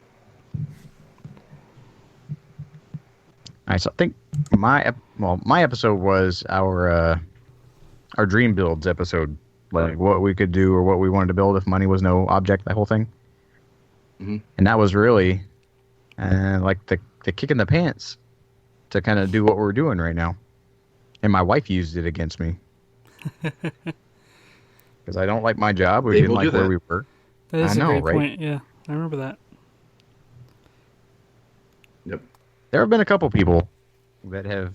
All right, so I think my episode was our dream builds episode, like what we could do or what we wanted to build if money was no object, that whole thing. Mhm. And that was really like the kick in the pants to kind of do what we're doing right now. And my wife used it against me because I don't like my job. We They didn't will like do where that. we were. That is I know, a great right? point. Yeah, I remember that. Yep. There have been a couple people that have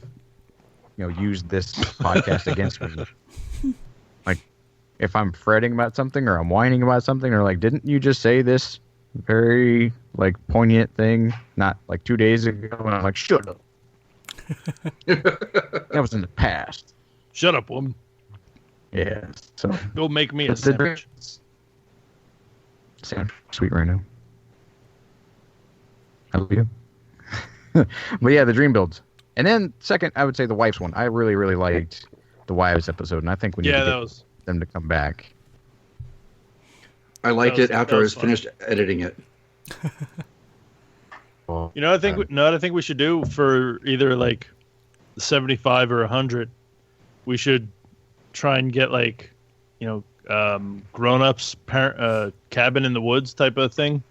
use this podcast against me. Like, if I'm fretting about something or I'm whining about something, or like, didn't you just say this very like poignant thing not like 2 days ago? And I'm like, shut up. That was in the past. Shut up, woman. Yeah. So Go make me a But the sandwich. sound sweet right now. I love you. But yeah, the dream builds. And then second, I would say the wives one. I really, really liked the wives episode, and I think we need Yeah, to that get was. them to come back. I liked That was- it after that I was was finished editing it. Well, You know, I think what I think we should do for either like 75 or 100. We should try and get like, grown-ups cabin in the woods type of thing,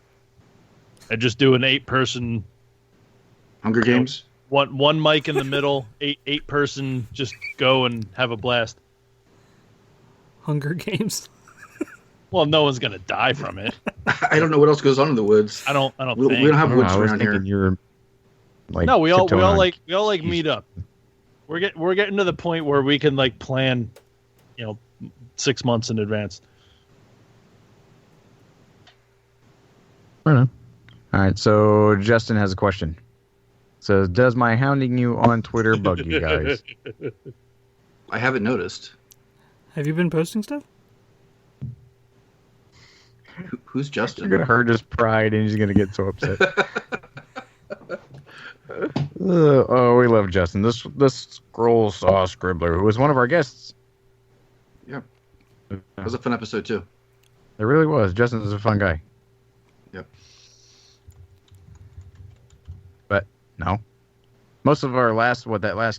and just do an 8-person, Hunger Games. one mic in the middle, eight person, just go and have a blast. Hunger Games. Well, no one's gonna die from it. I don't know what else goes on in the woods. I don't We think. don't I have don't know, woods I was around here. thinking you're like No, we all tiptoeing on- like meet up. We're getting to the point where we can like plan, 6 months in advance. I don't know. All right, so Justin has a question. Says, does my hounding you on Twitter bug you guys? I haven't noticed. Have you been posting stuff? Who's You're Justin? gonna hurt his pride, and he's gonna get so upset. Oh, we love Justin. This scroll saw scribbler, who was one of our guests. Yeah. It was a fun episode too. It really was. Justin is a fun guy. Yep. But no, most of our last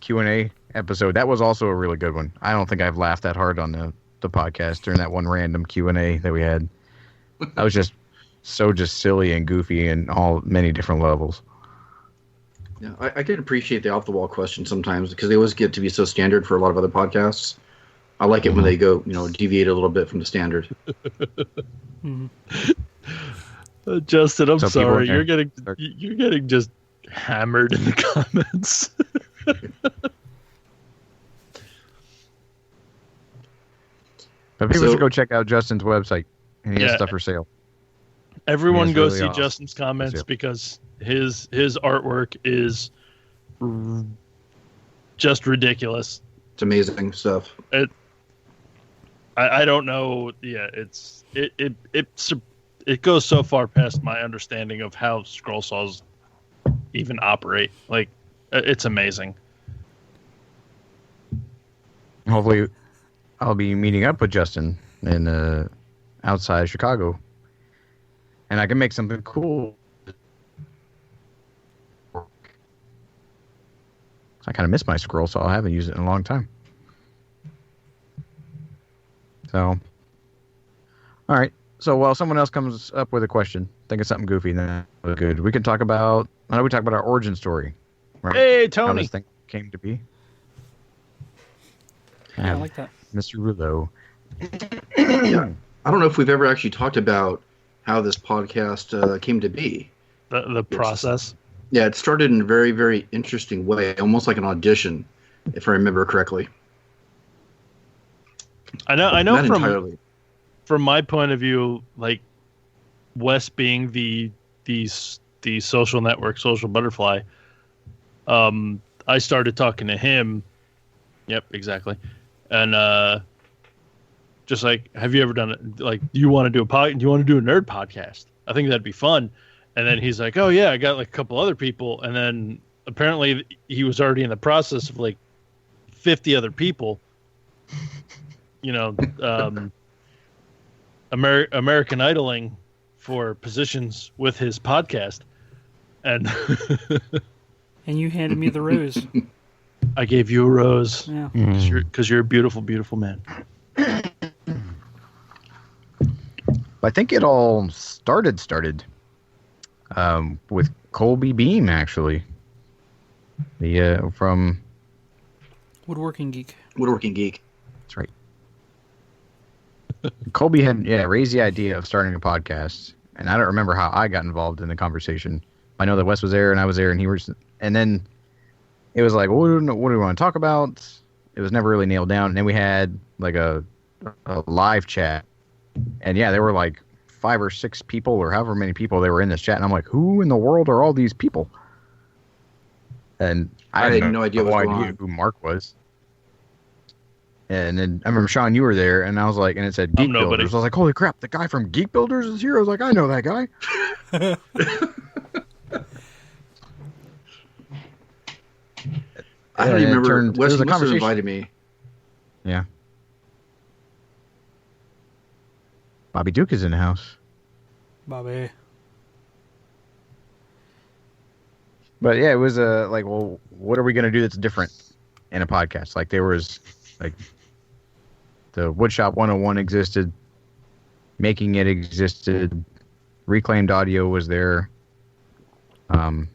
Q&A episode, that was also a really good one. I don't think I've laughed that hard on the podcast during that one random Q&A that we had. I was just silly and goofy in many different levels. Yeah, I can appreciate the off the wall questions sometimes because they always get to be so standard for a lot of other podcasts. I like it when they go, deviate a little bit from the standard. Mhm. Justin, I'm So people sorry. are- You're getting just hammered in the comments. But people So- should go check out Justin's website, and he has Yeah. stuff for sale. Everyone He go is really see awesome. Justin's comments Yep. because his artwork is just ridiculous. It's amazing stuff. I don't know. Yeah, it goes so far past my understanding of how scroll saws even operate. Like, it's amazing. Hopefully, I'll be meeting up with Justin in outside Chicago, and I can make something cool. I kind of miss my scroll saw. I haven't used it in a long time. So, all right. So while someone else comes up with a question, think of something goofy, then that's good. We can talk about. Why don't we talk about our origin story? Right? Hey, How Tony. this thing came to be. Yeah, I like that. Mr. Rouleau. Yeah. I don't know if we've ever actually talked about how this podcast came to be. The process. Yeah, it started in a very, very interesting way, almost like an audition, if I remember correctly. I know Not from entirely. from my point of view, like Wes being the social network, social butterfly, I started talking to him. Yep, exactly. And just like, have you ever done it? Like, do you want to do a nerd podcast? I think that'd be fun. And then he's like, oh yeah, I got like a couple other people. And then apparently he was already in the process of like 50 other people. American Idoling for positions with his podcast. And And you handed me the rose. I gave you a rose Yeah. because you're a beautiful, beautiful man. I think it all started with Colby Beam, actually. The from Woodworking Geek. Woodworking Geek. that's right. Colby had raised the idea of starting a podcast, and I don't remember how I got involved in the conversation. I know that Wes was there, and I was there, and he was, and then it was like, what do we want to talk about? It was never really nailed down. And then we had like a live chat, and yeah, there were like 5 or 6 people or however many people they were in this chat, and I'm like, who in the world are all these people? And I had no idea what was going on. who Mark was. And then I remember, Sean, you were there, and I was like, and it said Geek Builders. I was like, holy crap, the guy from Geek Builders is here. I was like, I know that guy. I don't even remember. Wes must have invited me. Yeah. Bobby Duke is in the house. Bobby. But yeah, it was like, well, what are we going to do that's different in a podcast? Like, there was, like, the Woodshop 101 existed, Making It existed, Reclaimed Audio was there. So I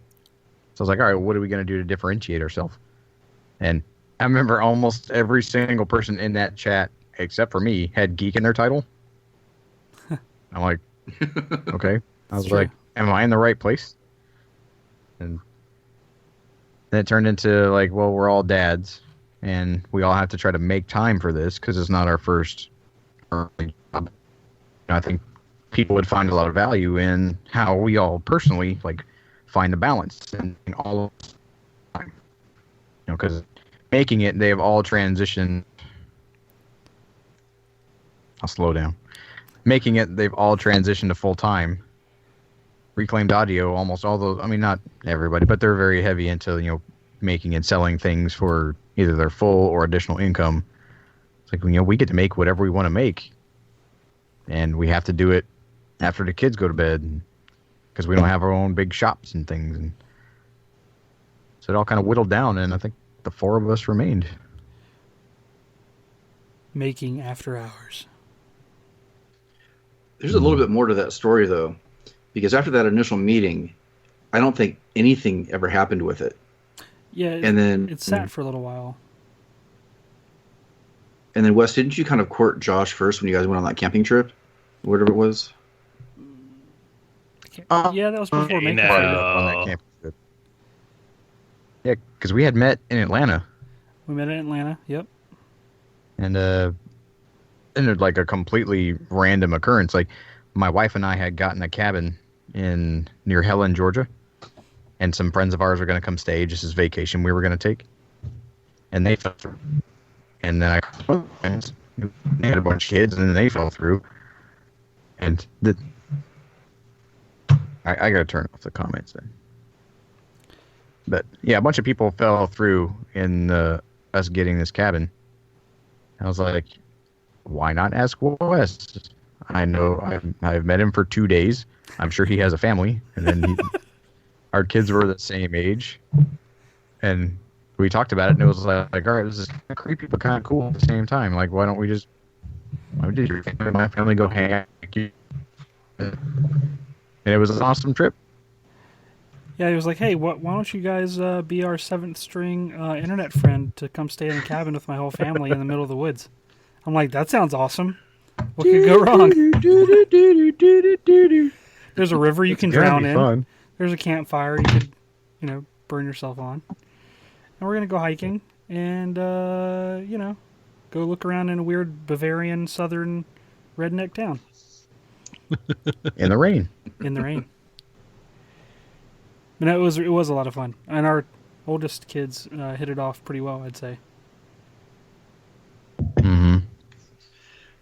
was like, all right, what are we going to do to differentiate ourselves? And I remember almost every single person in that chat, except for me, had geek in their title. I'm like, okay. I was like, am I in the right place? And then it turned into like, well, we're all dads, and we all have to try to make time for this because it's not our first early job. I think people would find a lot of value in how we all personally like find the balance in all of the time. You know, because Making It, they've all transitioned. I'll slow down. Making It, they've all transitioned to full time. Reclaimed Audio, almost all those. I mean, not everybody, but they're very heavy into making and selling things for either their full or additional income. It's like, we get to make whatever we want to make, and we have to do it after the kids go to bed because we don't have our own big shops and things. And so it all kind of whittled down, and I think the 4 of us remained. Making After Hours. There's a little bit more to that story, though, because after that initial meeting, I don't think anything ever happened with it. Yeah, and then it sat for a little while. And then, Wes, didn't you kind of court Josh first when you guys went on that camping trip? Whatever it was? Yeah, that was before Making on that camping trip. Yeah, because we had met in Atlanta. We met in Atlanta, yep. And it like a completely random occurrence. Like, my wife and I had gotten a cabin near Helen, Georgia, and some friends of ours were going to come stay. Just as vacation we were going to take, and they fell through. And then they had a bunch of kids, and then they fell through. And I got to turn off the comments then. But yeah, a bunch of people fell through in us getting this cabin. I was like, why not ask Wes? I know I've met him for 2 days. I'm sure he has a family. And then our kids were the same age. And we talked about it, and it was like all right, this is kind of creepy but kind of cool at the same time. Like, why don't your family and my family go hang out? And it was an awesome trip. Yeah, he was like, hey, why don't you guys be our 7th string internet friend to come stay in the cabin with my whole family in the middle of the woods? I'm like, that sounds awesome. What could go wrong? There's a river you can drown in. Fun. There's a campfire you could, burn yourself on. And we're going to go hiking and, go look around in a weird Bavarian southern redneck town. In the rain. In the rain. But it was a lot of fun. And our oldest kids hit it off pretty well, I'd say. Mm-hmm.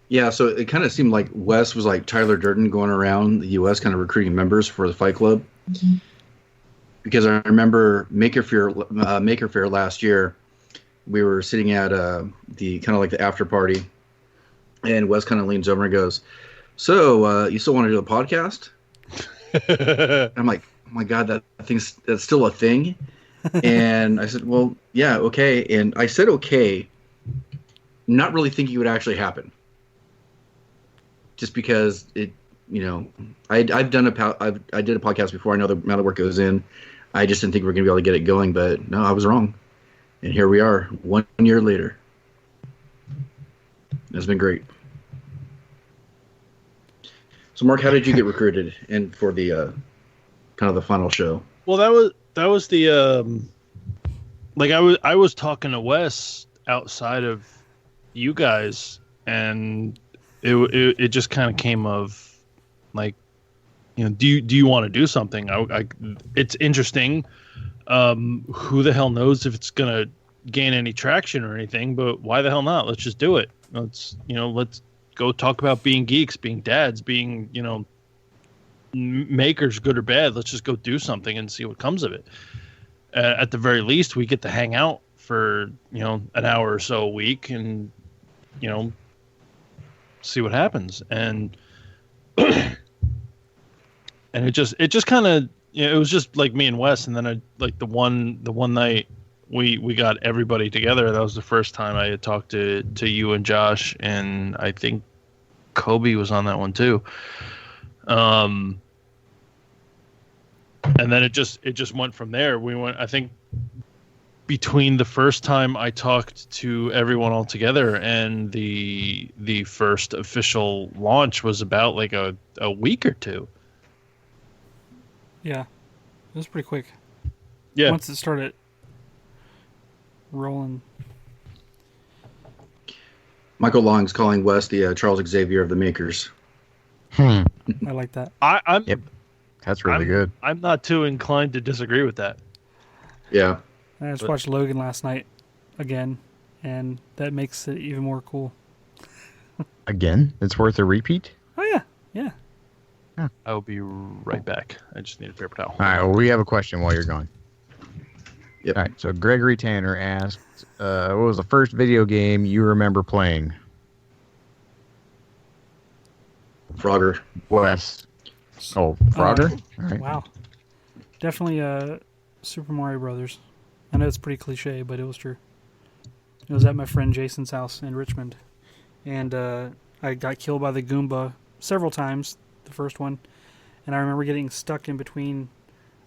Yeah, so it kind of seemed like Wes was like Tyler Durden going around the U.S. kind of recruiting members for the Fight Club. Mm-hmm. Because I remember Maker Faire last year, we were sitting at the kind of like the after party, and Wes kind of leans over and goes, "So, you still want to do a podcast?" I'm like, "Oh my God, that's still a thing." And I said, "Well, yeah, okay." And I said, "Okay," not really thinking it would actually happen. Just because it, I've done I did a podcast before. I know the amount of work goes in. I just didn't think we were going to be able to get it going, but no, I was wrong. And here we are, 1 year later. It's been great. So, Mark, how did you get recruited in for the kind of the final show? Well, that was the like I was talking to Wes outside of you guys, and it just kind of came of like, do you want to do something? It's interesting. Who the hell knows if it's gonna gain any traction or anything? But why the hell not? Let's just do it. Let's go talk about being geeks, being dads, being makers, good or bad. Let's just go do something and see what comes of it. At the very least, we get to hang out for an hour or so a week, and see what happens. And and it just kind of it was just like me and Wes, and then the one night we got everybody together. That was the first time I had talked to you and Josh, and I think Kobe was on that one too. And then it just went from there. We went, I think, between the first time I talked to everyone all together and the first official launch was about like a week or two. Yeah, it was pretty quick. Yeah. Once it started rolling. Michael Long's calling Wes the Charles Xavier of the makers. I like that. I'm Yep. That's really good. I'm not too inclined to disagree with that. Yeah. I just watched Logan last night again, and that makes it even more cool. Again, it's worth a repeat. Oh yeah, yeah. I will be right back. I just need a paper towel. All right. Well, we have a question while you're gone. Yep. All right. So Gregory Tanner asked, "What was the first video game you remember playing?" Frogger. Wes. Oh, Frogger. All right. Wow. Definitely Super Mario Brothers. I know it's pretty cliche, but it was true. It was at my friend Jason's house in Richmond. And I got killed by the Goomba several times, the first one. And I remember getting stuck in between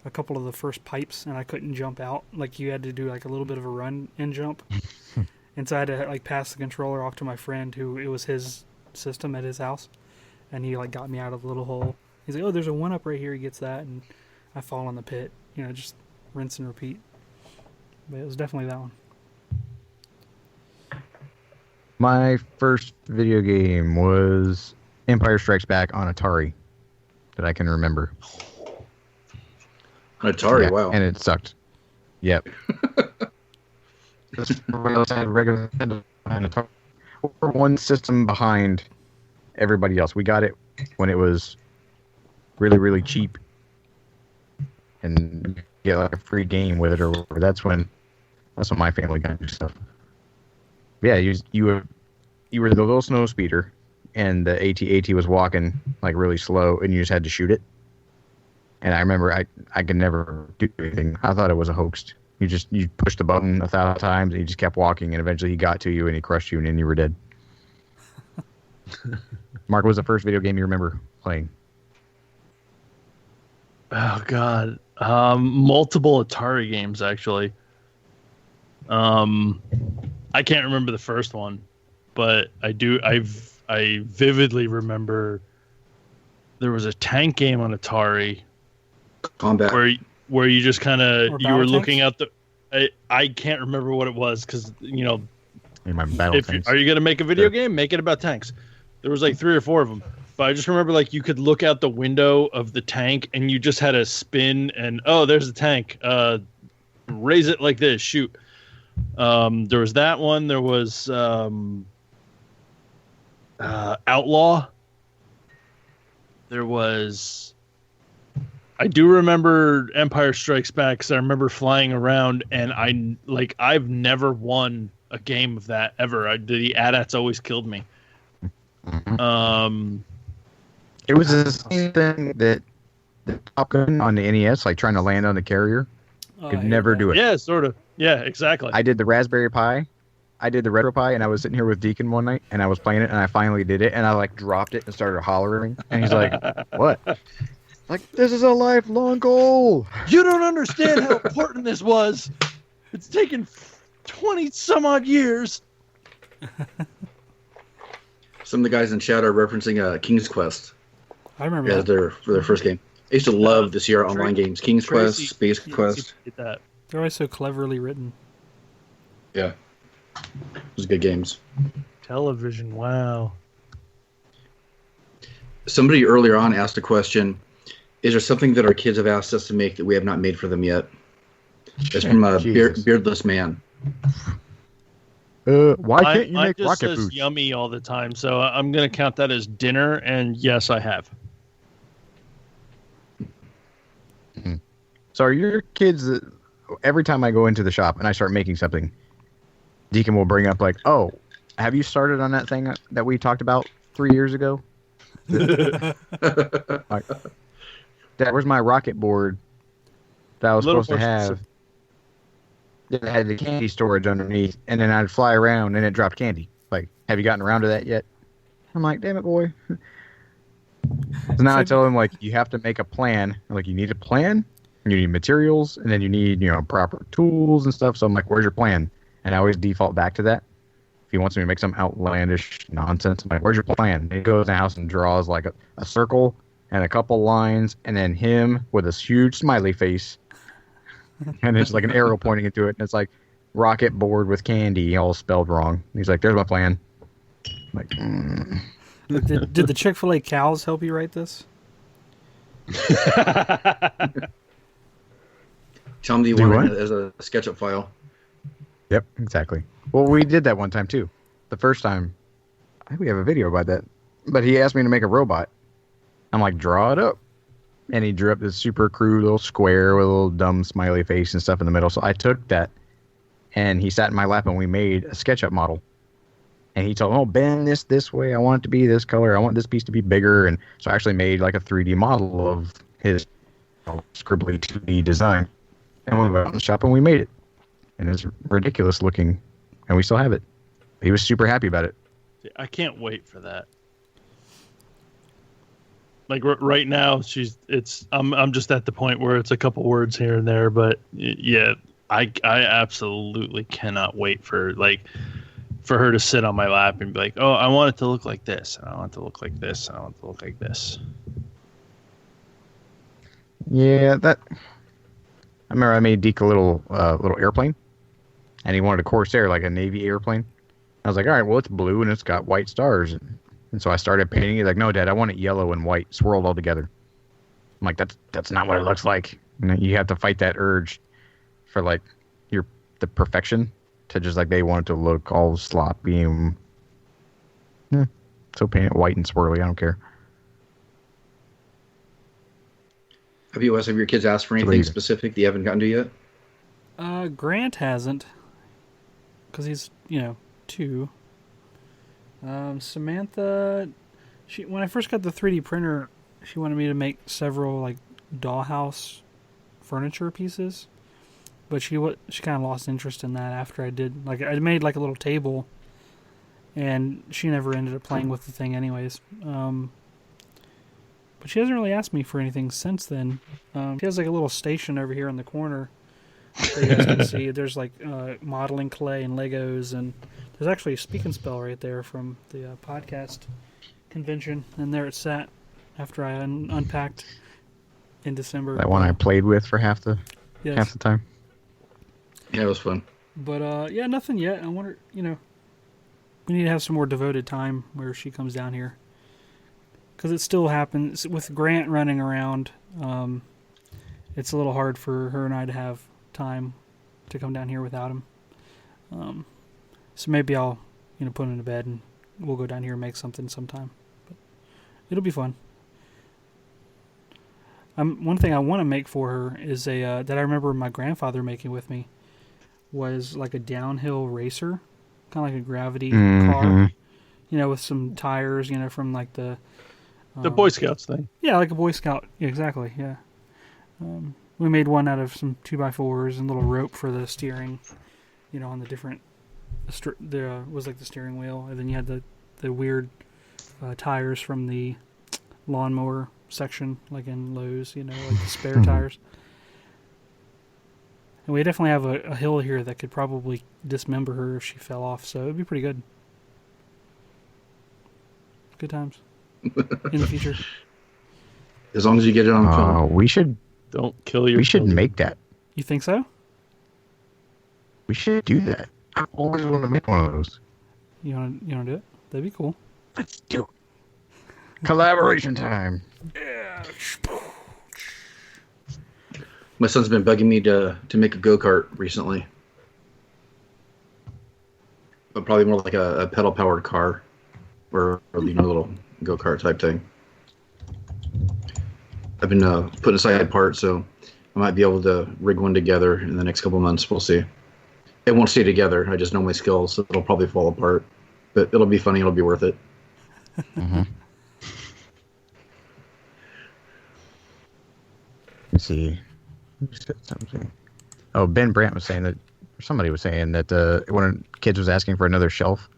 a couple of the first pipes, and I couldn't jump out. Like, you had to do like a little bit of a run and jump. And so I had to like pass the controller off to my friend, who it was his system at his house. And he like got me out of the little hole. He's like, oh, there's a 1-up right here. He gets that. And I fall in the pit. Just rinse and repeat. But it was definitely that one. My first video game was Empire Strikes Back on Atari that I can remember. Atari, Yeah, wow. And it sucked. Yep. Everybody else had regular Nintendo and Atari. We're one system behind everybody else. We got it when it was really, really cheap. And you get like a free game with it or whatever. That's when my family got into stuff. Yeah, you were the little snow speeder, and the AT-AT was walking like really slow, and you just had to shoot it. And I remember I could never do anything. I thought it was a hoax. You pushed the button 1,000 times, and he just kept walking, and eventually he got to you, and he crushed you, and then you were dead. Mark, what was the first video game you remember playing? Oh God, multiple Atari games actually. I can't remember the first one, but I vividly remember there was a tank game on Atari. Combat. Where you just kind of you were looking tanks? out I can't remember what it was because In my battle tanks. are you gonna make a video Sure. game? Make it about tanks. There was like 3 or 4 of them. But I just remember like you could look out the window of the tank and you just had to spin and there's the tank. Raise it like this, shoot. There was that one. There was Outlaw. There was. I do remember Empire Strikes Back because I remember flying around and I've never won a game of that ever. The AT-ATs always killed me. Mm-hmm. It was the same thing that the Top Gun on the NES, like trying to land on the carrier. Could never do it. Yeah, sort of. Yeah, exactly. I did the Raspberry Pi. I did the Retro Pi, and I was sitting here with Deacon one night, and I was playing it, and I finally did it, and I like dropped it and started hollering, and he's like, "What?" Like, this is a lifelong goal. You don't understand how important this was. It's taken 20 some odd years. Some of the guys in chat are referencing King's Quest I remember as that. their first game. I used to love the Sierra Tracy- Online games. King's Tracy- Quest, Space Quest. Did that. They're always so cleverly written. Yeah. It was good games. Television, wow. Somebody earlier on asked a question. Is there something that our kids have asked us to make that we have not made for them yet? It's from a Jesus. beardless man. Why can't you Mine make just rocket says boots? yummy all the time, so I'm going to count that as dinner, and yes, I have. So are your kids, every time I go into the shop and I start making something, Deacon will bring up like, oh, have you started on that thing that we talked about 3 years ago? Like, Dad, where's my rocket board that I was Little supposed to more have? specific. It had the candy storage underneath, and then I'd fly around and it dropped candy. Like, have you gotten around to that yet? I'm like, damn it, boy. So now I tell him, like, you have to make a plan. Like, you need a plan, you need materials, and then you need, proper tools and stuff. So I'm like, where's your plan? And I always default back to that. If he wants me to make some outlandish nonsense, I'm like, where's your plan? And he goes in the house and draws, like, a circle and a couple lines, and then him with this huge smiley face. And it's like an arrow pointing into it. And it's like, rocket board with candy, all spelled wrong. He's like, there's my plan. I'm like, Did the Chick-fil-A cows help you write this? Tell them you Do want what? it as a SketchUp file. Yep, exactly. Well, we did that one time too. The first time, I think we have a video about that. But he asked me to make a robot. I'm like, draw it up. And he drew up this super crude little square with a little dumb smiley face and stuff in the middle. So I took that, and he sat in my lap, and we made a SketchUp model. And he told me, oh, bend this way. I want it to be this color. I want this piece to be bigger. And so I actually made like a 3D model of his scribbly 2D design. And we went out in the shop and we made it. And it's ridiculous looking. And we still have it. He was super happy about it. I can't wait for that. Like right now, I'm just at the point where it's a couple words here and there, but yeah, I absolutely cannot wait for her to sit on my lap and be like, oh, I want it to look like this, and I want it to look like this, and I want it to look like this. Yeah, I remember I made Deke a little airplane, and he wanted a Corsair, like a Navy airplane. I was like, all right, well, it's blue and it's got white stars. And so I started painting it. Like, no, Dad, I want it yellow and white swirled all together. I'm like, that's not what it looks like. You have to fight that urge for like the perfection to just like they want it to look all sloppy and so paint it white and swirly. I don't care. Have your kids asked for anything specific that you haven't gotten to yet? Grant hasn't, because he's 2. Samantha, when I first got the 3D printer, she wanted me to make several like dollhouse furniture pieces, but she kind of lost interest in that after I did. Like, I made like a little table, and she never ended up playing with the thing anyways. But she hasn't really asked me for anything since then. She has like a little station over here in the corner that you guys can see. There's like modeling clay and Legos, and there's actually a Speak and Spell right there from the podcast convention, and there it sat after I unpacked in December. That one I played with for half the time. Yeah, it was fun. But yeah, nothing yet. I wonder, we need to have some more devoted time where she comes down here, because it still happens with Grant running around. It's a little hard for her and I to have time to come down here without him. So maybe I'll, put him to bed and we'll go down here and make something sometime. But it'll be fun. One thing I want to make for her is that I remember my grandfather making with me was like a downhill racer, kind of like a gravity car, with some tires, from like the Boy Scouts thing. Yeah, like a Boy Scout. Yeah, exactly. Yeah. We made one out of some 2x4s and a little rope for the steering, on the different. There was like the steering wheel, and then you had the weird tires from the lawnmower section, like in Lowe's, like the spare tires. And we definitely have a hill here that could probably dismember her if she fell off, so it'd be pretty good. Good times in the future. As long as you get it on film. We should. Don't kill your. We should children. make that. You think so? We should do that. I always want to make one of those. You wanna do it? That'd be cool. Let's do it. Collaboration time. My son's been bugging me to make a go-kart recently. But probably more like a pedal-powered car. Or a little go-kart type thing. I've been putting aside parts, so I might be able to rig one together in the next couple months. We'll see. It won't stay together. I just know my skills, so it'll probably fall apart. But it'll be funny. It'll be worth it. Mm-hmm. Let's see. Who said something? Oh, Ben Brandt was saying that, or somebody was saying that when kids was asking for another shelf,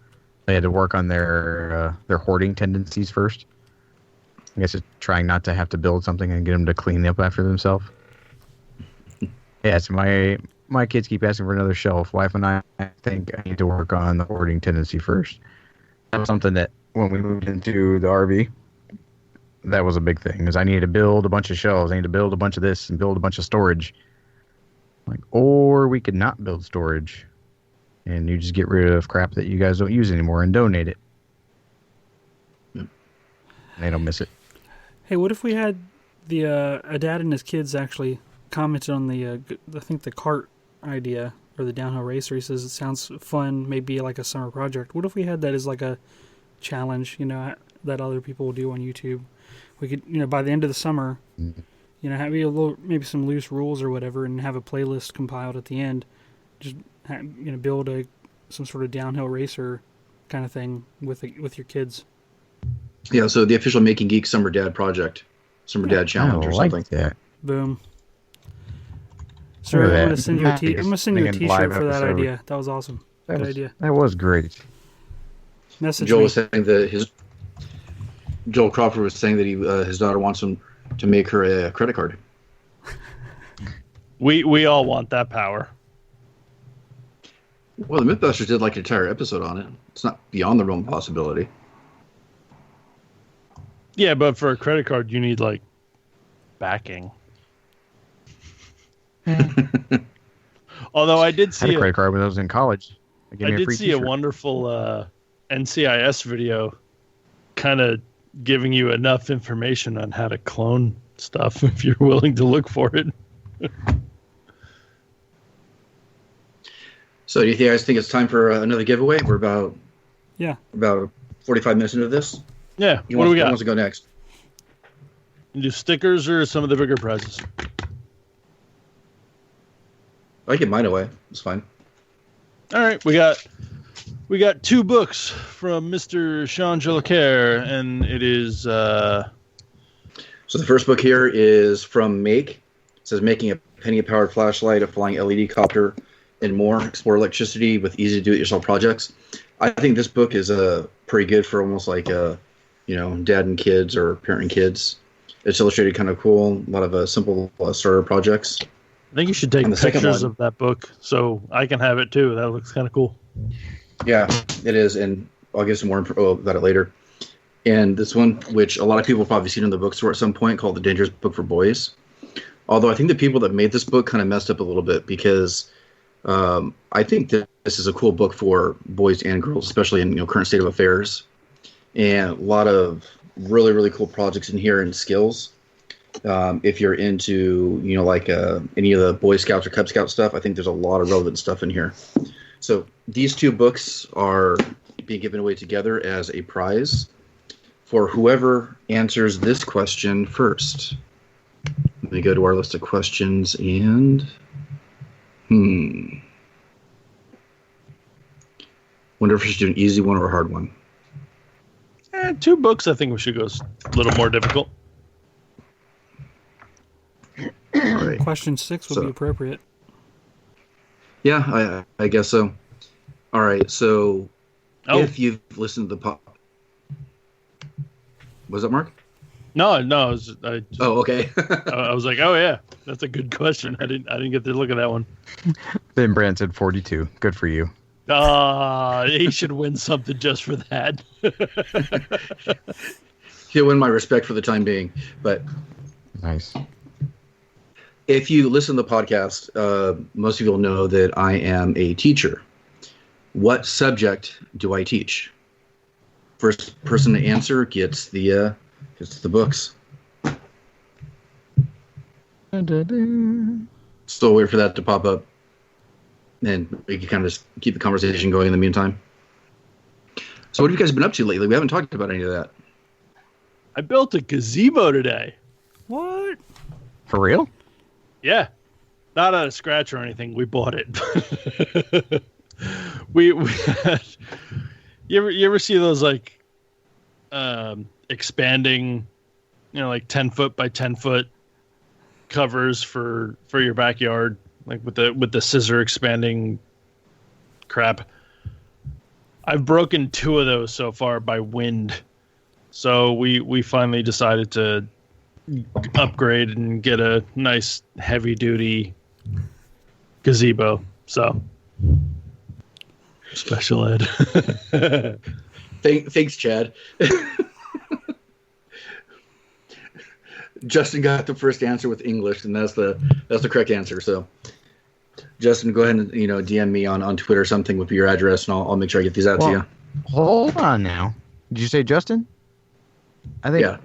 they had to work on their hoarding tendencies first. I guess it's trying not to have to build something and get them to clean up after themselves. Yeah, so my kids keep asking for another shelf. Wife and I think I need to work on the hoarding tendency first. That was something that when we moved into the RV, that was a big thing. Is I needed to build a bunch of shelves. I need to build a bunch of this and build a bunch of storage. Or we could not build storage, and you just get rid of crap that you guys don't use anymore and donate it. Yep. They don't miss it. Hey, what if we had a dad and his kids actually commented on I think the cart idea or the downhill racer? He says it sounds fun, maybe like a summer project. What if we had that as like a challenge, that other people will do on YouTube? We could, by the end of the summer, have maybe some loose rules or whatever, and have a playlist compiled at the end. Just build some sort of downhill racer kind of thing with your kids. Yeah, so the official Making Geeks Summer Dad Project, Summer Dad Challenge or something. Like that. Boom. Sir, I'm gonna send you a T-shirt for that episode. idea. That was awesome. Good idea. That was great. Message Joel me. was saying that Joel Crawford was saying that his daughter wants him to make her a credit card. We all want that power. Well, the Mythbusters did like an entire episode on it. It's not beyond the realm of possibility. Yeah, but for a credit card, you need backing. Although I did I see had a credit card when I was in college. I did see a wonderful NCIS video, kind of giving you enough information on how to clone stuff if you're willing to look for it. So, do you guys think it's time for another giveaway? We're about 45 minutes into this. Yeah. What do we got? Who wants to go next? Do stickers or some of the bigger prizes? I give mine away. It's fine. All right, we got 2 books from Mr. Sean Jolicoeur, and it is. So the first book here is from Make. It says Making a Penny-Powered Flashlight, a Flying LED Copter, and more. Explore electricity with easy do-it-yourself projects. I think this book is pretty good for almost like dad and kids or parent and kids. It's illustrated kind of cool. A lot of simple starter projects. I think you should take pictures of that book so I can have it too. That looks kind of cool. Yeah, it is, and I'll give some more info about it later. And this one, which a lot of people have probably seen in the bookstore at some point, called The Dangerous Book for Boys. Although I think the people that made this book kind of messed up a little bit because I think that this is a cool book for boys and girls, especially in current state of affairs. And a lot of really, really cool projects in here and skills. If you're into, any of the Boy Scouts or Cub Scout stuff, I think there's a lot of relevant stuff in here. So these 2 books are being given away together as a prize for whoever answers this question first. Let me go to our list of questions and... Wonder if we should do an easy one or a hard one. 2 books, I think we should go a little more difficult. All right. Question 6 would be appropriate. Yeah, I guess so. All right, so if you've listened to the was that Mark? No. Okay. I was like, oh yeah, that's a good question. I didn't get to look at that one. Ben Brandt said 42. Good for you. He should win something just for that. He'll win my respect for the time being. But nice. If you listen to the podcast, most of you will know that I am a teacher. What subject do I teach? First person to answer gets the books. Still wait for that to pop up, and we can kind of just keep the conversation going in the meantime. So, what have you guys been up to lately? We haven't talked about any of that. I built a gazebo today. What? For real? Yeah, not out of scratch or anything. We bought it. we had, you ever see those like expanding, like 10-foot by 10-foot covers for your backyard, like with the scissor expanding crap. I've broken 2 of those so far by wind. So we finally decided to upgrade and get a nice heavy duty gazebo. So special ed. Thanks, Chad. Justin got the first answer with English, and that's the correct answer. So, Justin, go ahead and DM me on Twitter or something with your address, and I'll make sure I get these out to you. Hold on now. Did you say Justin? I think. Yeah.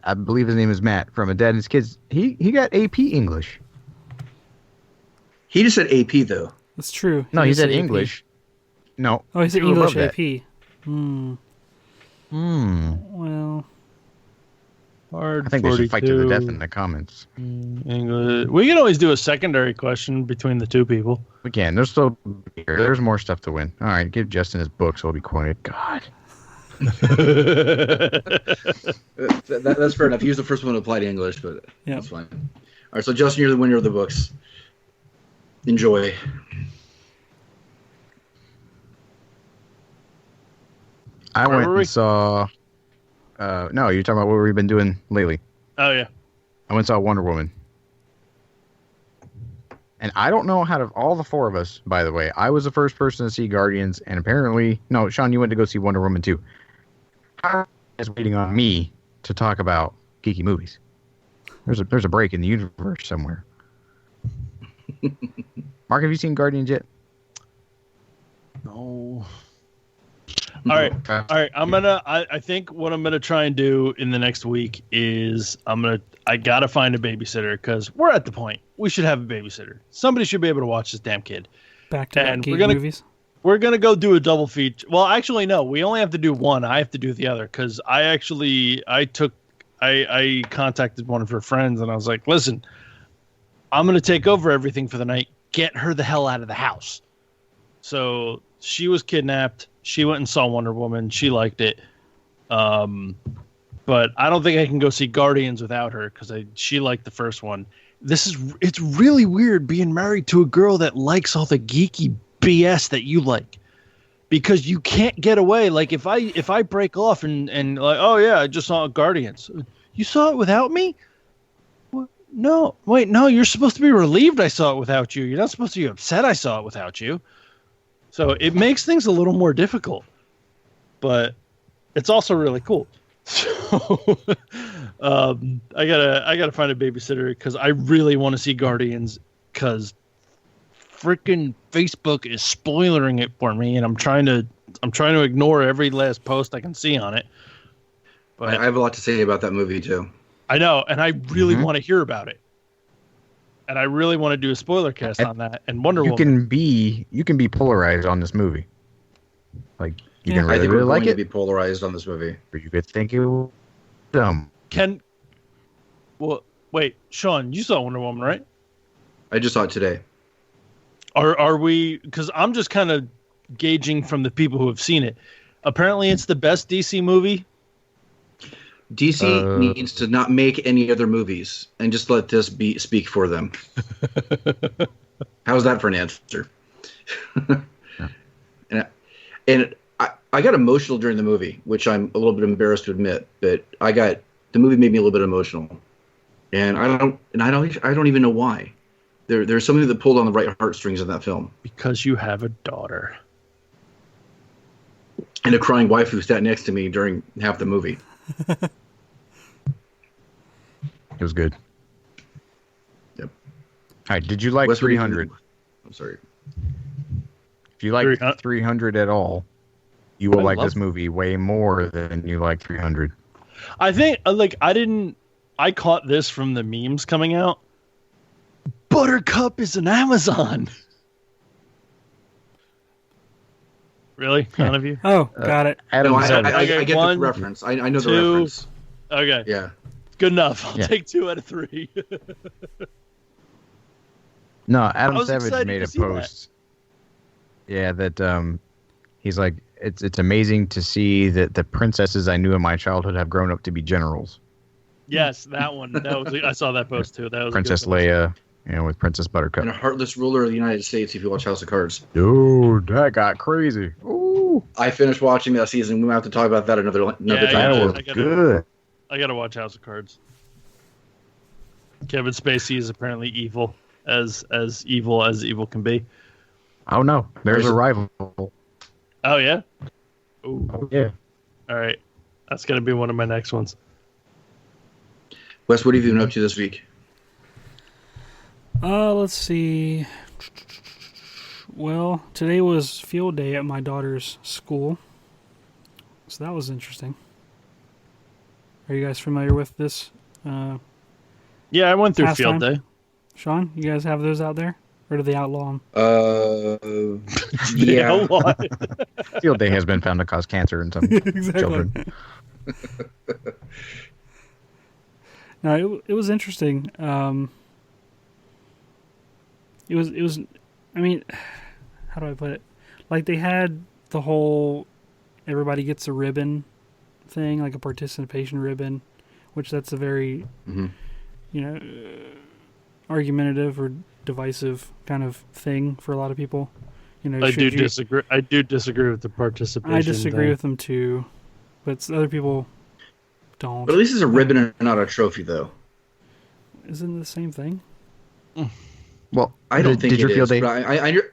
I believe his name is Matt from A Dad and His Kids. He got AP English. He just said AP though. That's true. No, he said AP. English. No. Oh, he said two English above that. AP. Well, Hard I think they should fight to the 42. death in the comments. English. We can always do a secondary question between the 2 people. We can. There's more stuff to win. All right, give Justin his book so he'll be quoted. God. That's fair enough. He was the first one to apply to English, but Yeah. that's fine. All right, so Justin, you're the winner of the books. Enjoy. I Where went were we? and saw. No, you're talking about what we've been doing lately. Oh yeah. I went and saw Wonder Woman. And I don't know out of all the 4 of us, by the way, I was the first person to see Guardians, and apparently, no, Sean, you went to go see Wonder Woman too. I was waiting on me to talk about geeky movies. There's a break in the universe somewhere. Mark, have you seen Guardians yet? No. All right. I think what I'm gonna try and do in the next week is I gotta find a babysitter because we're at the point we should have a babysitter. Somebody should be able to watch this damn kid. back-to-back And geek we're gonna- movies. We're gonna go do a double feature. Well, actually, no. We only have to do one. I have to do the other because I contacted one of her friends and I was like, "Listen, I'm gonna take over everything for the night. Get her the hell out of the house." So she was kidnapped. She went and saw Wonder Woman. She liked it. But I don't think I can go see Guardians without her because she liked the first one. It's really weird being married to a girl that likes all the geeky BS that you like, because you can't get away. Like if I break off and like, oh yeah, I just saw Guardians. You saw it without me? What? No, wait, no. You're supposed to be relieved I saw it without you. You're not supposed to be upset I saw it without you. So it makes things a little more difficult, but it's also really cool. So I gotta find a babysitter because I really want to see Guardians because freaking Facebook is spoiling it for me, and I'm trying to ignore every last post I can see on it. But I have a lot to say about that movie too. I know, and I really want to hear about it, and I really want to do a spoiler cast on that. And Wonder Woman. You can be polarized on this movie. Like you can I really, think we're really going like to it, be polarized on this movie. or you could think it was dumb. Well, wait, Sean, you saw Wonder Woman, right? I just saw it today. Are we? Because I'm just kind of gauging from the people who have seen it. Apparently, it's the best DC movie. DC needs to not make any other movies and just let this speak for them. How's that for an answer? And I got emotional during the movie, which I'm a little bit embarrassed to admit, but the movie made me a little bit emotional, and I don't even know why. There's something that pulled on the right heartstrings in that film. Because you have a daughter. And a crying wife who sat next to me during half the movie. It was good. Yep. All right, did you like Wes, what do you 300? think? I'm sorry. If you like 300 300 at all, you will I like love- this movie way more than you like 300. I think I caught this from the memes coming out. Buttercup is an Amazon. Really? None of you? Oh, got it. Adam No, I said, get one, the reference. I know the two. reference. Okay. Yeah. Good enough. I'll Yeah. take 2 out of 3. no, I Adam was Savage excited made to a see that. post. Yeah, that he's like, it's amazing to see that the princesses I knew in my childhood have grown up to be generals. Yes, that one. I saw that post too. That was Princess a good post. Leia, with Princess Buttercup. And a heartless ruler of the United States if you watch House of Cards. Dude, that got crazy. Ooh, I finished watching that season. We might have to talk about that another Yeah, time. that yeah. was good. I gotta watch House of Cards. Kevin Spacey is apparently evil as evil can be. Oh no, there's Where's a it? rival. Oh yeah. Ooh. Oh yeah. All right. That's gonna be one of my next ones. Wes, what have you been up to this week? Let's see. Well, today was field day at my daughter's school, so that was interesting. Are you guys familiar with this? Yeah, I went through Pastime? field day. Sean, you guys have those out there? Or do they outlaw them? Yeah. A lot. Field day has been found to cause cancer in some children. No, it was interesting. It was. I mean, how do I put it? Like they had the whole everybody gets a ribbon thing, like a participation ribbon, which that's a very, argumentative or divisive kind of thing for a lot of people. I do disagree. I do disagree with the participation. I disagree thing. with them too, but other people don't. But at least it's a ribbon and not a trophy, though. Isn't it the same thing? Well, I don't think did your it field is. day? But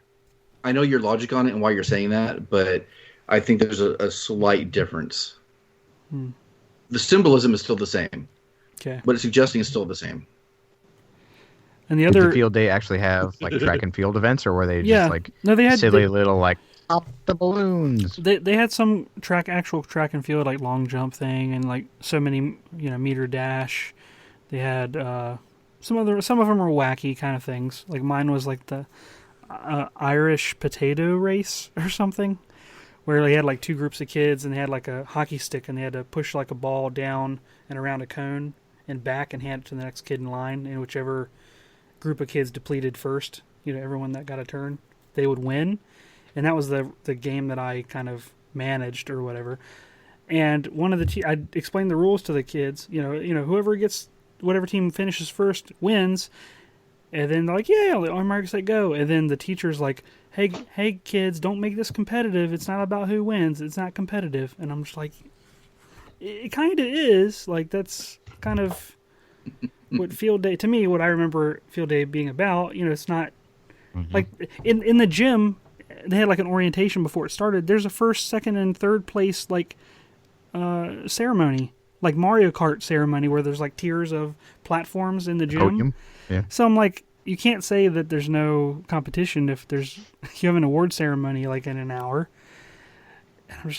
I know your logic on it and why you're saying that, but I think there's a slight difference. The symbolism is still the same. Okay. What it's suggesting is still the same. And the Did other the field day actually have like track and field events, or were they Yeah. just like No, they had silly little like pop the balloons? They had some actual track and field, like long jump thing, and like so many meter dash. They had some of them were wacky kind of things. Like mine was like the Irish potato race or something, where they had like 2 groups of kids and they had like a hockey stick and they had to push like a ball down and around a cone and back and hand it to the next kid in line, and whichever group of kids depleted first, everyone that got a turn, they would win. And that was the game that I kind of managed or whatever. And one of the I explained the rules to the kids. Whoever gets whatever team finishes first wins. And then they're like, yeah, on mark, say go. And then the teacher's like, hey kids, don't make this competitive. It's not about who wins. It's not competitive. And I'm just like, it kind of is. Like that's kind of what field day, to me, what I remember field day being about. It's not like in the gym. They had like an orientation before it started. There's a first, second, and third place like ceremony, like Mario Kart ceremony, where there's like tiers of platforms in the gym. Podium? Yeah. So I'm like, you can't say that there's no competition if you have an award ceremony like in an hour. And I was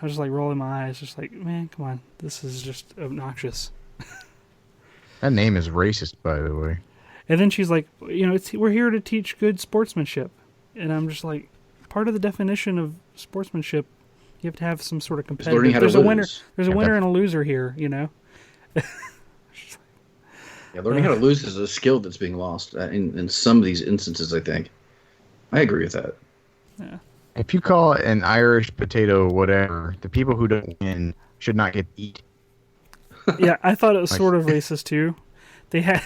just like rolling my eyes, just like, man, come on, this is just obnoxious. That name is racist, by the way. And then she's like, we're here to teach good sportsmanship. And I'm just like, part of the definition of sportsmanship, you have to have some sort of competitive. learning how to There's a winner. lose. There's a winner and a loser here. Yeah, learning how to lose is a skill that's being lost in some of these instances, I think. I agree with that. Yeah. If you call an Irish potato whatever, the people who don't win should not get to eat. Yeah, I thought it was sort of racist too. They had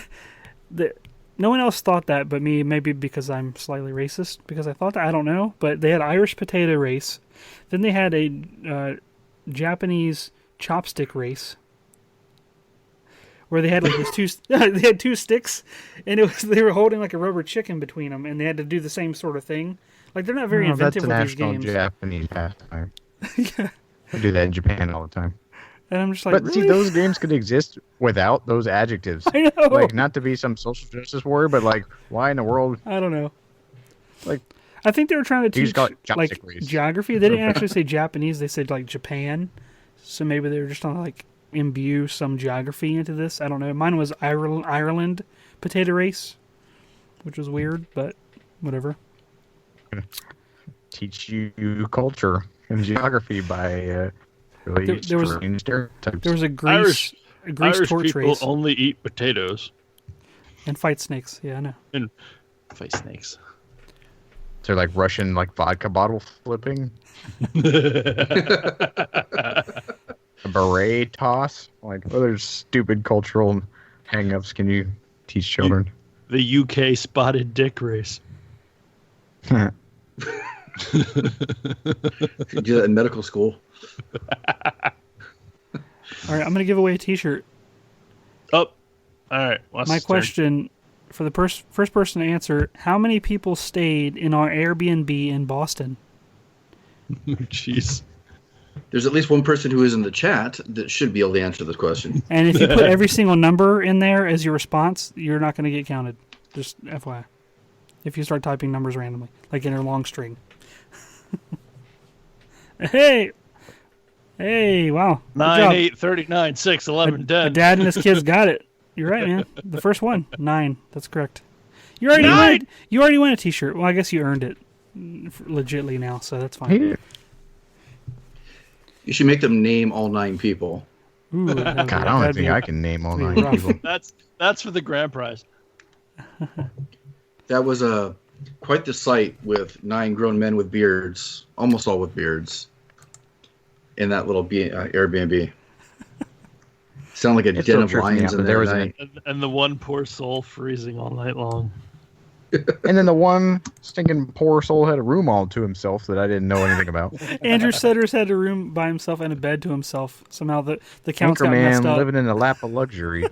no one else thought that but me, maybe because I'm slightly racist, because I thought that, I don't know, but they had Irish potato race. Then they had a Japanese chopstick race where they had like these they had 2 sticks, and they were holding like a rubber chicken between them, and they had to do the same sort of thing. Like they're not very inventive with that's these a national games. Japanese pastime. Yeah. I do that in Japan all the time. And I'm just like, But really? see, those games could exist without those adjectives. I know. Like, not to be some social justice warrior, but like, why in the world? I don't know. Like, I think they were trying to You teach just call it like chopstick race. geography. They didn't actually say Japanese. They said like Japan. So maybe they were just trying to like imbue some geography into this. I don't know. Mine was Ireland potato race, which was weird, but whatever. Teach you culture and geography by really There was- strange stereotypes. There was a Greece Irish torch people race only eat potatoes and fight snakes. Yeah, I know. and fight snakes. They're like Russian like vodka bottle flipping. A beret toss. Like, what other stupid cultural hang-ups can you teach children? The UK spotted dick race. You do that in medical school. All right, I'm going to give away a T-shirt. Oh, all right. Wes' My turn. question for the first person to answer: how many people stayed in our Airbnb in Boston? Jeez. There's at least one person who is in the chat that should be able to answer this question. And if you put every single number in there as your response, you're not going to get counted. Just FYI. If you start typing numbers randomly, like in a long string. Hey, wow. Good 9, job. 8, 39, 6, 11, A 10. dad and his kids got it. You're right, man. The first one, 9. That's correct. You already Nine! won. You already won a T-shirt. Well, I guess you earned it legitly now, so that's fine. Hey, You should make them name all 9 people. Ooh, God, I don't think I can name all that'd 9 be rough. people. That's for the grand prize. That was quite the sight with 9 grown men with beards, almost all with beards, in that little Airbnb. Sound like a It den still of trips me lions out, in but there there. was Night. And the one poor soul freezing all night long. And then the one stinking poor soul had a room all to himself that I didn't know anything about. Andrew Setters had a room by himself and a bed to himself. Somehow the counts got messed Anchorman up. living in the lap of luxury.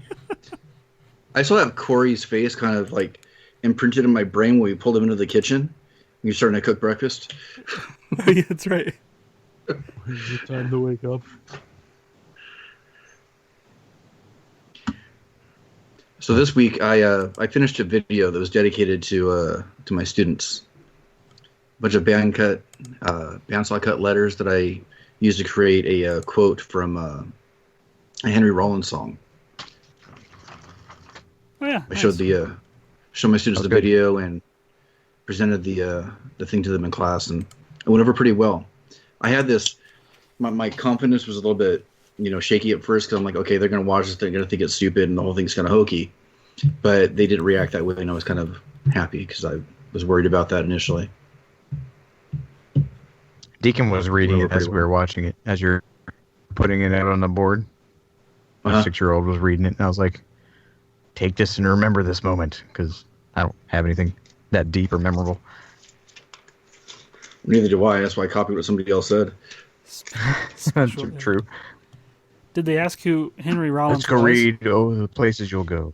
I still have Corey's face kind of like imprinted in my brain when we pulled him into the kitchen. And you're starting to cook breakfast. Yeah, that's right. Is it time to wake up? So this week I finished a video that was dedicated to my students. A bunch of bandsaw cut letters that I used to create a quote from a Henry Rollins song. Oh yeah. I nice. showed my students the good. video and presented the thing to them in class, and it went over pretty well. I had this, my confidence was a little bit, shaky at first because I'm like, okay, they're gonna watch this, they're gonna think it's stupid, and the whole thing's kind of hokey. But they didn't react that way, and I was kind of happy because I was worried about that initially. Deacon was reading Went it over as pretty we were watching it, as you're putting it out on the board. My Uh-huh. 6-year-old was reading it, and I was like, take this and remember this moment, because I don't have anything that deep or memorable. Neither do I. That's why I copied what somebody else said. Special- True. Did they ask who Henry Rollins Let's go was? read the places you'll go.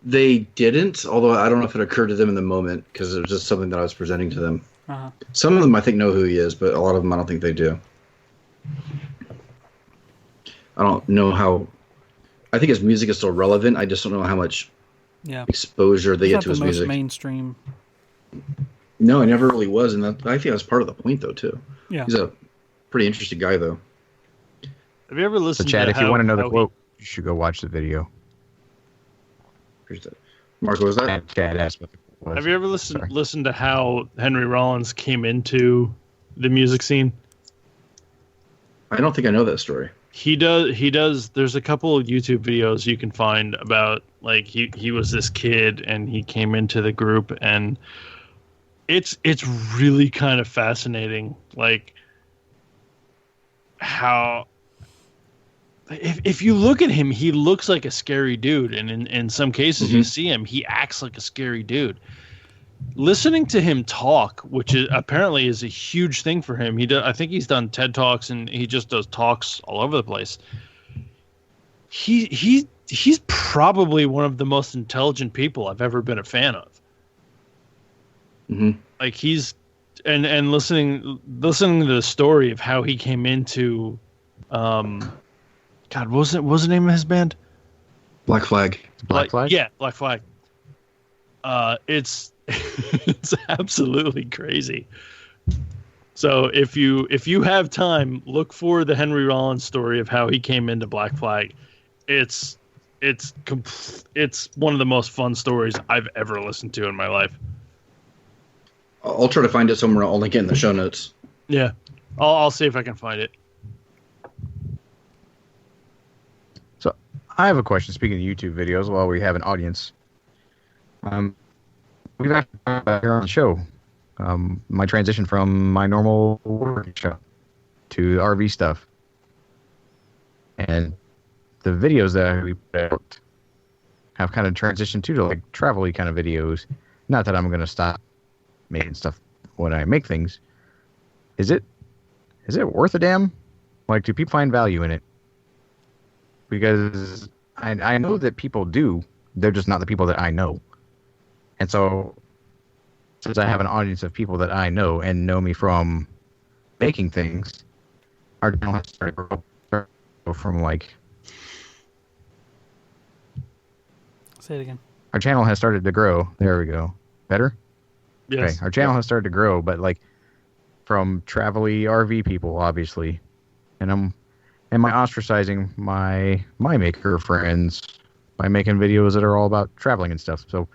They didn't, although I don't know if it occurred to them in the moment because it was just something that I was presenting to them. Uh-huh. Some of them I think know who he is, but a lot of them I don't think they do. I don't know how. I think his music is still relevant. I just don't know how much Yeah. exposure they He's get not to the his most music. mainstream. No, it never really was, and I think that's part of the point, though, too. Yeah. He's a pretty interesting guy, though. Have you ever So, listened Chad, to if you how- want to know the how quote, you should go watch the video. Here's that. Mark, what was that? Chad asked what the quote was. Have you ever Sorry. listened to how Henry Rollins came into the music scene? I don't think I know that story. He does. There's a couple of YouTube videos you can find about like he was this kid and he came into the group, and it's really kind of fascinating, like how if you look at him, he looks like a scary dude, and in some cases you see him, he acts like a scary dude. Listening to him talk, which is apparently is a huge thing for him. I think he's done TED Talks, and he just does talks all over the place. He's probably one of the most intelligent people I've ever been a fan of. Mm-hmm. Like he's and listening to the story of how he came into, God, what was the name of his band? Black Flag. Black Flag? Yeah, Black Flag. It's it's absolutely crazy. So if you have time, look for the Henry Rollins story of how he came into Black Flag. It's it's one of the most fun stories I've ever listened to in my life. I'll try to find it somewhere. I'll link it in the show notes. Yeah, I'll see if I can find it. So I have a question. Speaking of YouTube videos, while we have an audience, we've actually talked about here on the show. My transition from my normal work show to the RV stuff, and the videos that we put out have kind of transitioned to like travel-y kind of videos. Not that I'm going to stop making stuff when I make things. Is it worth a damn? Like, do people find value in it? Because I know that people do. They're just not the people that I know. And so, since I have an audience of people that I know and know me from making things, our channel has started to grow from like... Say it again. Our channel has started to grow. There we go. Better? Yes. Okay. Our channel has started to grow, but like from travel-y RV people, obviously. And am I ostracizing my maker friends by making videos that are all about traveling and stuff? So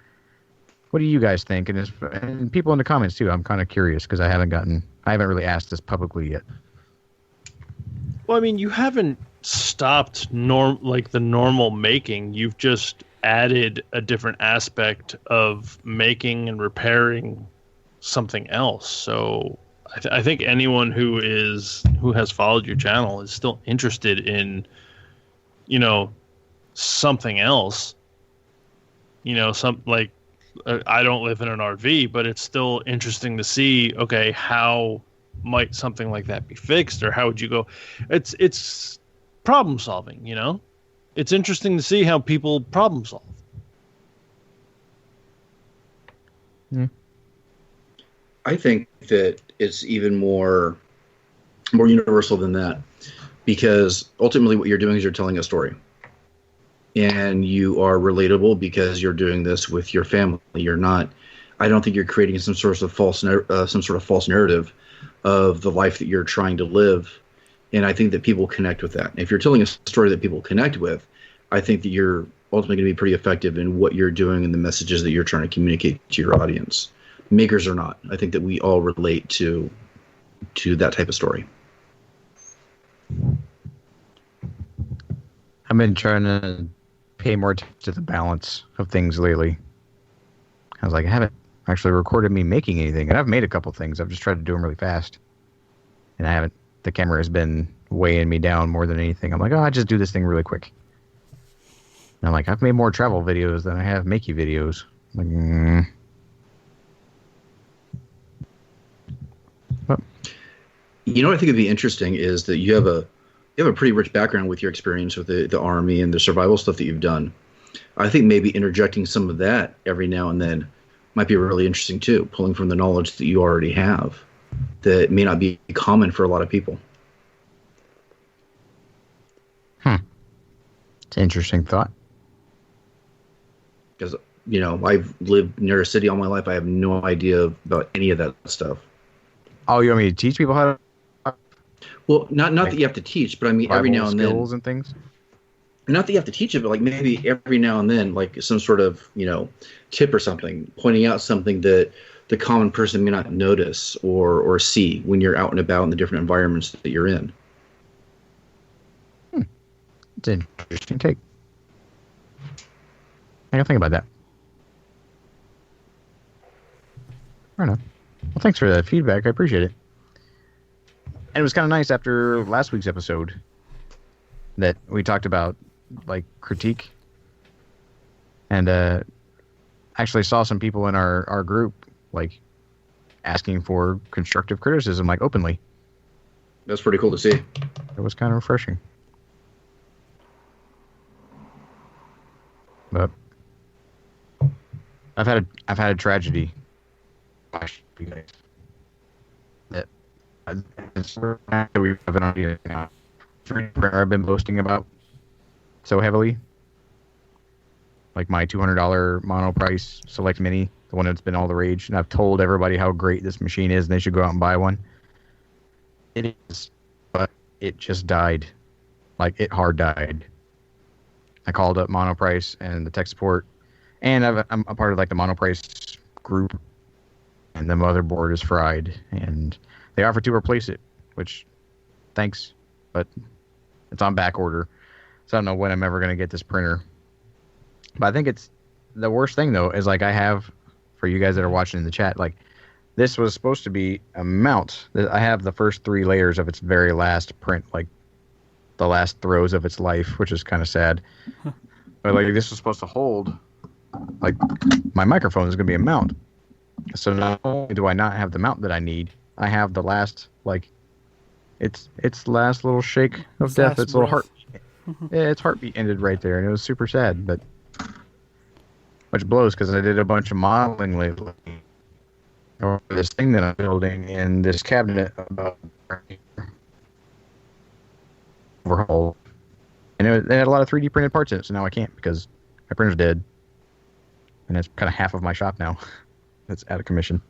what do you guys think? And people in the comments too. I'm kind of curious because I haven't really asked this publicly yet. Well, I mean, you haven't stopped the normal making. You've just added a different aspect of making and repairing something else. So I think anyone who has followed your channel is still interested in, something else. I don't live in an RV, but it's still interesting to see, okay, how might something like that be fixed, or how would you go? It's problem solving, It's interesting to see how people problem solve. Yeah. I think that it's even more universal than that, because ultimately what you're doing is you're telling a story, and you are relatable because you're doing this with your family. You're not. I don't think you're creating some sort of false narrative of the life that you're trying to live, and I think that people connect with that. And if you're telling a story that people connect with, I think that you're ultimately going to be pretty effective in what you're doing and the messages that you're trying to communicate to your audience. Makers or not, I think that we all relate to that type of story. I've been trying to pay more attention to the balance of things lately. I was like, I haven't actually recorded me making anything, and I've made a couple things. I've just tried to do them really fast, and I haven't. The camera has been weighing me down more than anything. I'm like, I just do this thing really quick. And I'm like, I've made more travel videos than I have makey videos. I'm like, You know what I think would be interesting is that you have a pretty rich background with your experience with the Army and the survival stuff that you've done. I think maybe interjecting some of that every now and then might be really interesting too, pulling from the knowledge that you already have that may not be common for a lot of people. It's an interesting thought. Because, I've lived near a city all my life. I have no idea about any of that stuff. Oh, you want me to teach people how to... Well, not that you have to teach, but I mean every now and then. Skills and things? Not that you have to teach it, but like maybe every now and then, like some sort of, tip or something, pointing out something that the common person may not notice or see when you're out and about in the different environments that you're in. It's an interesting take. I gotta think about that. Fair enough. Well, thanks for that feedback. I appreciate it. And it was kind of nice after last week's episode that we talked about, like, critique. And actually saw some people in our group, like, asking for constructive criticism, like, openly. That's pretty cool to see. It was kind of refreshing. But I've had a tragedy. That we have an idea now. I've been boasting about so heavily. like my $200 monoprice Select Mini, the one that's been all the rage, and I've told everybody how great this machine is, and they should go out and buy one. It is, but it just died. Like, it hard died. I called up Monoprice and the tech support, and I'm a part of like the Monoprice group, and the motherboard is fried, and they offered to replace it, which, thanks, but it's on back order, so I don't know when I'm ever going to get this printer. But I think it's the worst thing though is like I have, for you guys that are watching in the chat, like this was supposed to be a mount. I have the first 3 layers of its very last print, like the last throes of its life, which is kind of sad. But like this was supposed to hold, like my microphone is going to be a mount. So not only do I not have the mount that I need, I have the last, like, its last little shake of death. Its little heart, yeah, its heartbeat ended right there, and it was super sad. But which blows because I did a bunch of modeling lately over this thing that I'm building in this cabinet about overhaul, and it had a lot of 3D printed parts in it. So now I can't because my printer's dead, and it's kind of half of my shop now. That's out of commission.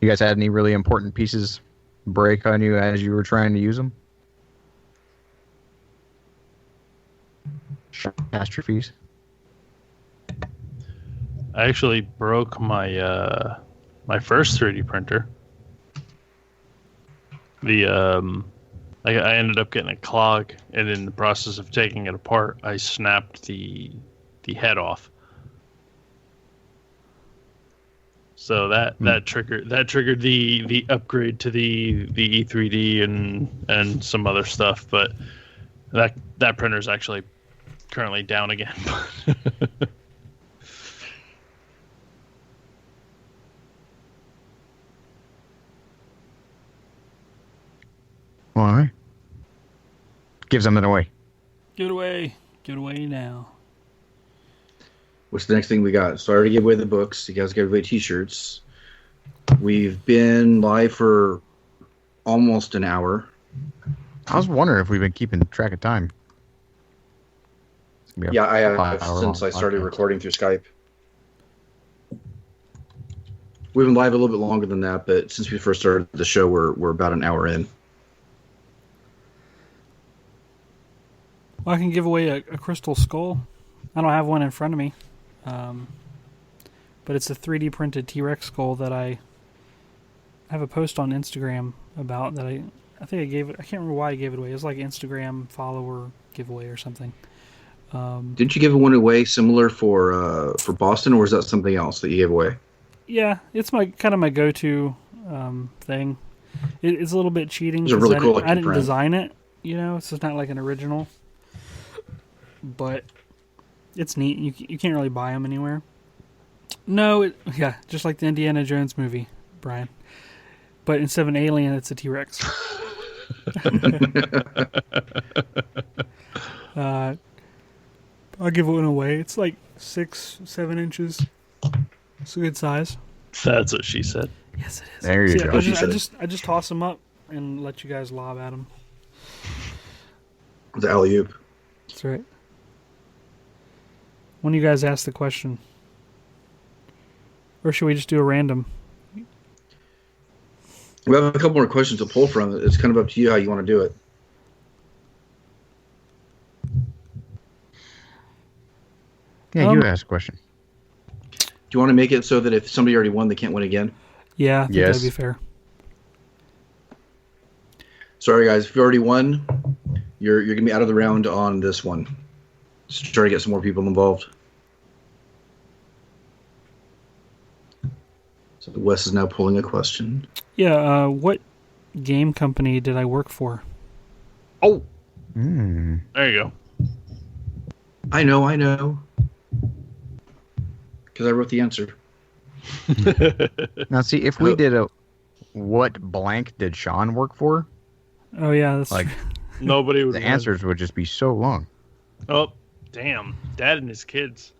You guys had any really important pieces break on you as you were trying to use them? Catastrophes. I actually broke my my first 3D printer. I ended up getting a clog, and in the process of taking it apart, I snapped the head off. So that triggered the upgrade to the E3D and some other stuff, but that printer is actually currently down again. All right. Give something away. Give it away. Give it away now. What's the next thing we got? So I already gave away the books. You guys gave away T-shirts. We've been live for almost an hour. I was wondering if we've been keeping track of time. Yeah, I have since I started recording through Skype. We've been live a little bit longer than that, but since we first started the show, we're about an hour in. Well, I can give away a crystal skull. I don't have one in front of me. But it's a 3D printed T-Rex skull that I have a post on Instagram about that I think I gave it. I can't remember why I gave it away. It was like an Instagram follower giveaway or something. Didn't you give one away similar for Boston, or was that something else that you gave away? Yeah, it's my go-to thing. It's a little bit cheating. It's a really cool. I didn't design it. You know, it's just not like an original. But it's neat. You can't really buy them anywhere. No, just like the Indiana Jones movie, Brian. But instead of an alien, it's a T-Rex. I'll give one away. It's like 6-7 inches. It's a good size. That's what she said. Yes, it is. There you go. I just toss them up and let you guys lob at them. The alley-oop. That's right. When you guys ask the question, or should we just do a random? We have a couple more questions to pull from. It's kind of up to you how you want to do it. Yeah, you ask a question. Do you want to make it so that if somebody already won, they can't win again? Yeah, I think that'd be fair. Sorry, guys. If you already won, you're going to be out of the round on this one. Just try to get some more people involved. So Wes is now pulling a question. Yeah, what game company did I work for? Oh! There you go. I know. Because I wrote the answer. Now, see, if we did a what blank did Sean work for? Oh, yeah, that's like true. Nobody would the win. answers would just be so long. Oh, damn. Dad and his kids.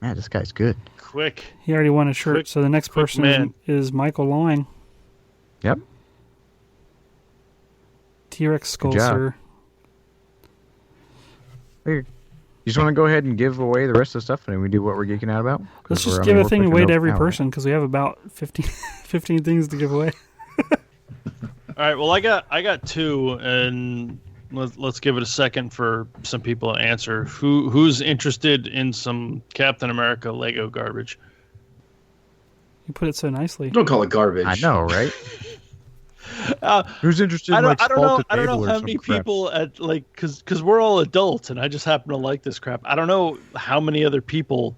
Man, this guy's good. Quick. He already won a shirt, so the next person man. is Michael Loing. Yep. T-Rex skull, Good job. sir. You just want to go ahead and give away the rest of the stuff, and then we do what we're geeking out about. Let's just give a thing away to every person because we have about 15 things to give away. All right. Well, I got two, and let's give it a second for some people to answer. Who's interested in some Captain America Lego garbage? You put it so nicely. Don't call it garbage. I know, right? Who's interested in I don't know table or how some many crap? people at because we're all adults, and I just happen to like this crap. I don't know how many other people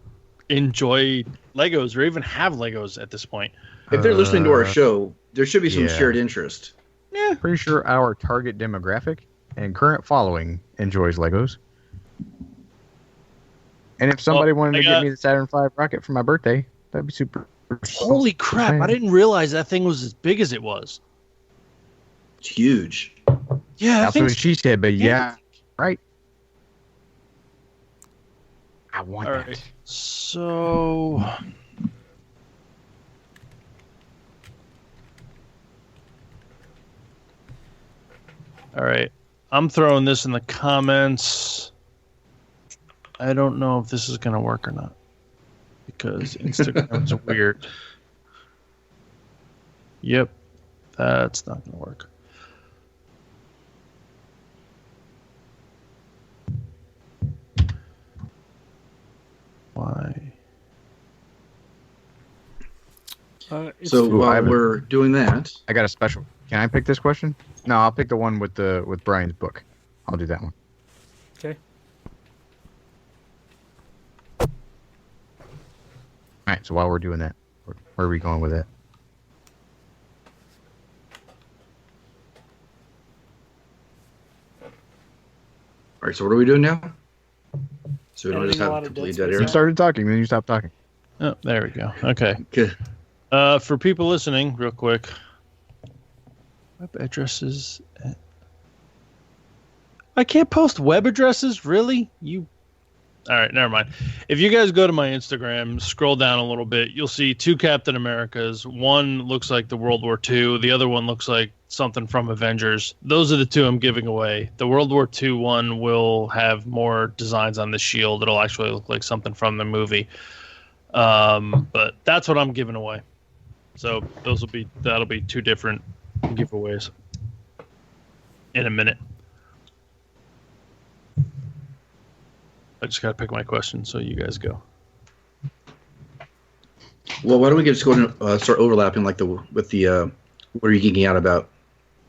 enjoy Legos or even have Legos at this point. If they're listening to our show, there should be some shared interest. Yeah. Pretty sure our target demographic and current following enjoys Legos. And if somebody wanted to get me the Saturn V rocket for my birthday, that'd be super. Holy crap! I didn't realize that thing was as big as it was. It's huge. Yeah, That's what she said, but yeah, right. I want All that. right. So. All right. I'm throwing this in the comments. I don't know if this is going to work or not because Instagram's weird. Yep. That's not going to work. Why? So while we're doing that, I got a special. Can I pick this question? No, I'll pick the one with Brian's book. I'll do that one. Okay. All right. So while we're doing that, where are we going with it? all right. So what are we doing now? So we don't just Editing a have lot of complete dead dead You air. started talking, then you stopped talking. Oh, there we go. Okay. Okay. For people listening, real quick, web addresses. I can't post web addresses, really? All right, never mind. If you guys go to my Instagram, scroll down a little bit, you'll see two Captain Americas. One looks like the World War II. The other one looks like something from Avengers. Those are the two I'm giving away. The World War II one will have more designs on the shield. It'll actually look like something from the movie. But that's what I'm giving away. So that'll be two different giveaways in a minute. I just gotta pick my question, so you guys go. Well, why don't we just go and start overlapping with the what are you geeking out about?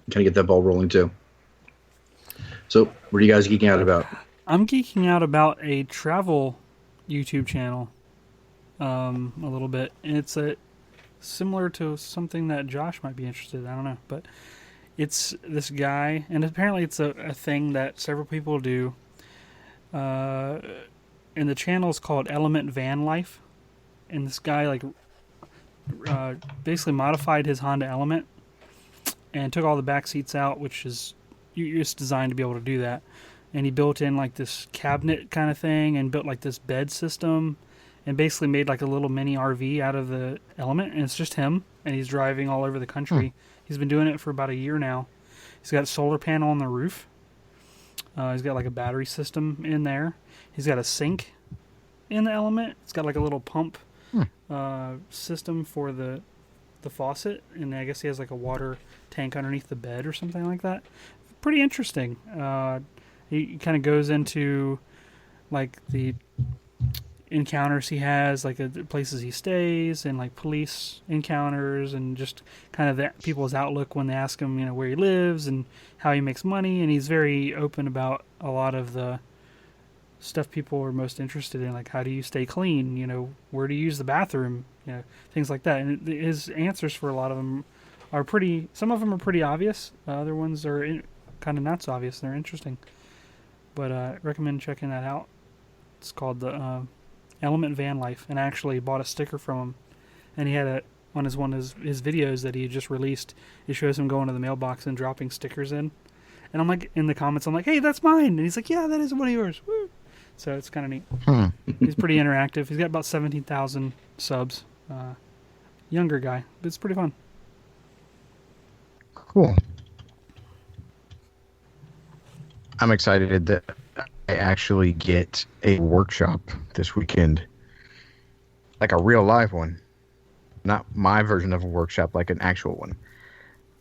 Kind of get that ball rolling too. So, what are you guys geeking out about? I'm geeking out about a travel YouTube channel, a little bit, and it's similar to something that Josh might be interested in. I don't know, but it's this guy, and apparently it's a thing that several people do. And the channel is called Element Van Life, and this guy basically modified his Honda Element and took all the back seats out, which is it's designed to be able to do that. And he built in like this cabinet kind of thing, and built like this bed system, and basically made like a little mini RV out of the Element. And it's just him, and he's driving all over the country. He's been doing it for about a year now. He's got a solar panel on the roof. He's got like a battery system in there. He's got a sink in the Element. It's got like a little pump system for the faucet, and I guess he has like a water tank underneath the bed or something like that. Pretty interesting. He kind of goes into like the encounters he has, like the places he stays, and like police encounters, and just kind of that people's outlook when they ask him, where he lives and how he makes money. And he's very open about a lot of the stuff people are most interested in, like how do you stay clean, where do you use the bathroom, things like that. And his answers for a lot of them are some of them are pretty obvious. Other ones are kind of not so obvious. They're interesting, but I recommend checking that out. It's called the Element Van Life, and I actually bought a sticker from him, and he had on one of his videos that he just released. It shows him going to the mailbox and dropping stickers in, and I'm like, in the comments, I'm like, hey, that's mine, and he's like, yeah, that is one of yours. Woo. So it's kind of neat. He's pretty interactive. He's got about 17,000 subs. Younger guy, but it's pretty fun. Cool. I'm excited that I actually get a workshop this weekend, like a real live one, not my version of a workshop, like an actual one.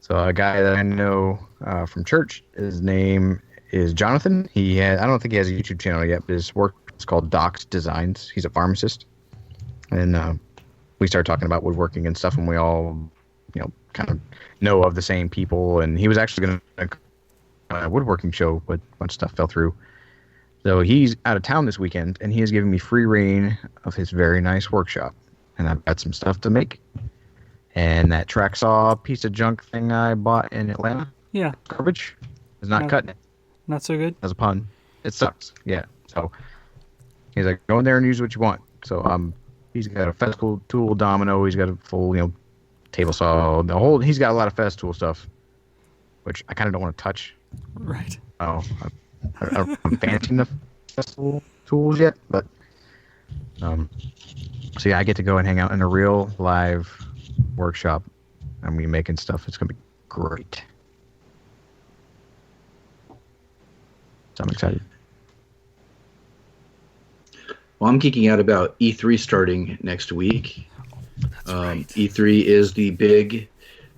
So a guy that I know from church, his name is Jonathan. I don't think he has a YouTube channel yet, but his work is called Doc's Designs. He's a pharmacist, and we started talking about woodworking and stuff, and we all, kind of know of the same people. And he was actually going to a woodworking show, but a bunch of stuff fell through. So he's out of town this weekend, and he is giving me free reign of his very nice workshop. And I've got some stuff to make. And that track saw piece of junk thing I bought in Atlanta, Yeah. garbage, is not cutting it. Not so good? As a pun. It sucks. Yeah. So he's like, go in there and use what you want. So he's got a Festool tool domino. He's got a full, table saw. He's got a lot of Festool stuff, which I kind of don't want to touch. Right. Oh, I'm fancying the Festool tools yet, but so yeah, I get to go and hang out in a real live workshop, and we making stuff. It's gonna be great. So I'm excited. Well, I'm geeking out about E3 starting next week. That's right. E3 is the big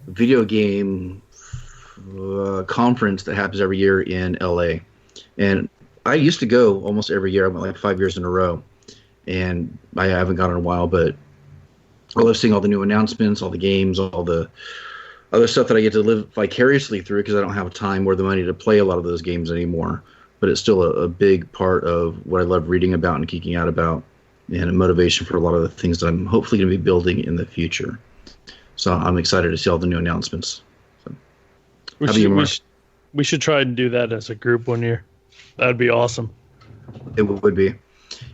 video game conference that happens every year in LA. And I used to go almost every year. I went like 5 years in a row. And I haven't gone in a while, but I love seeing all the new announcements, all the games, all the other stuff that I get to live vicariously through because I don't have time or the money to play a lot of those games anymore. But it's still a big part of what I love reading about and geeking out about, and a motivation for a lot of the things that I'm hopefully going to be building in the future. So I'm excited to see all the new announcements. So, we should try and do that as a group one year. That'd be awesome. It would be.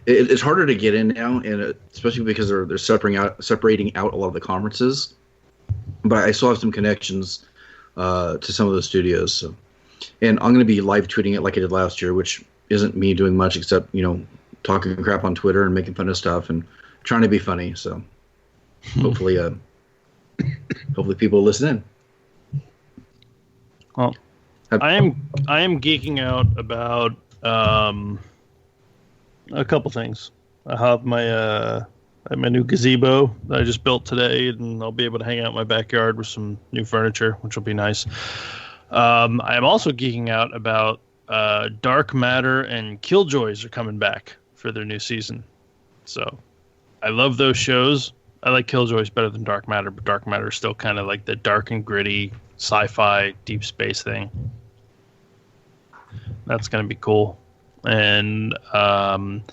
It's harder to get in now, and especially because they're separating out a lot of the conferences. But I still have some connections to some of the studios. So. And I'm going to be live tweeting it like I did last year, which isn't me doing much except, talking crap on Twitter and making fun of stuff and trying to be funny. So hopefully people listen in. Well, I am geeking out about a couple things. I have my new gazebo that I just built today, and I'll be able to hang out in my backyard with some new furniture, which will be nice. I am also geeking out about Dark Matter and Killjoys are coming back for their new season. So I love those shows. I like Killjoys better than Dark Matter, but Dark Matter is still kind of like the dark and gritty sci-fi deep space thing. That's going to be cool. And I'm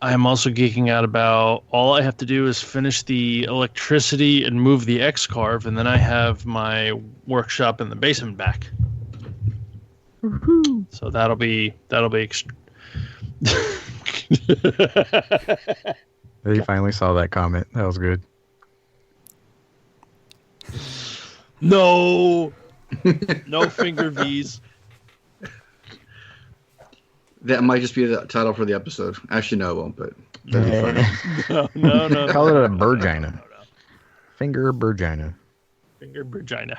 also geeking out about all I have to do is finish the electricity and move the X-Carve, and then I have my workshop in the basement back. Woo-hoo. So that'll be You finally saw that comment. That was good. No finger V's. That might just be the title for the episode. Actually, no, it won't, but that'd be funny. No. Call it a Virgina. No. Finger Virgina. Finger Virgina.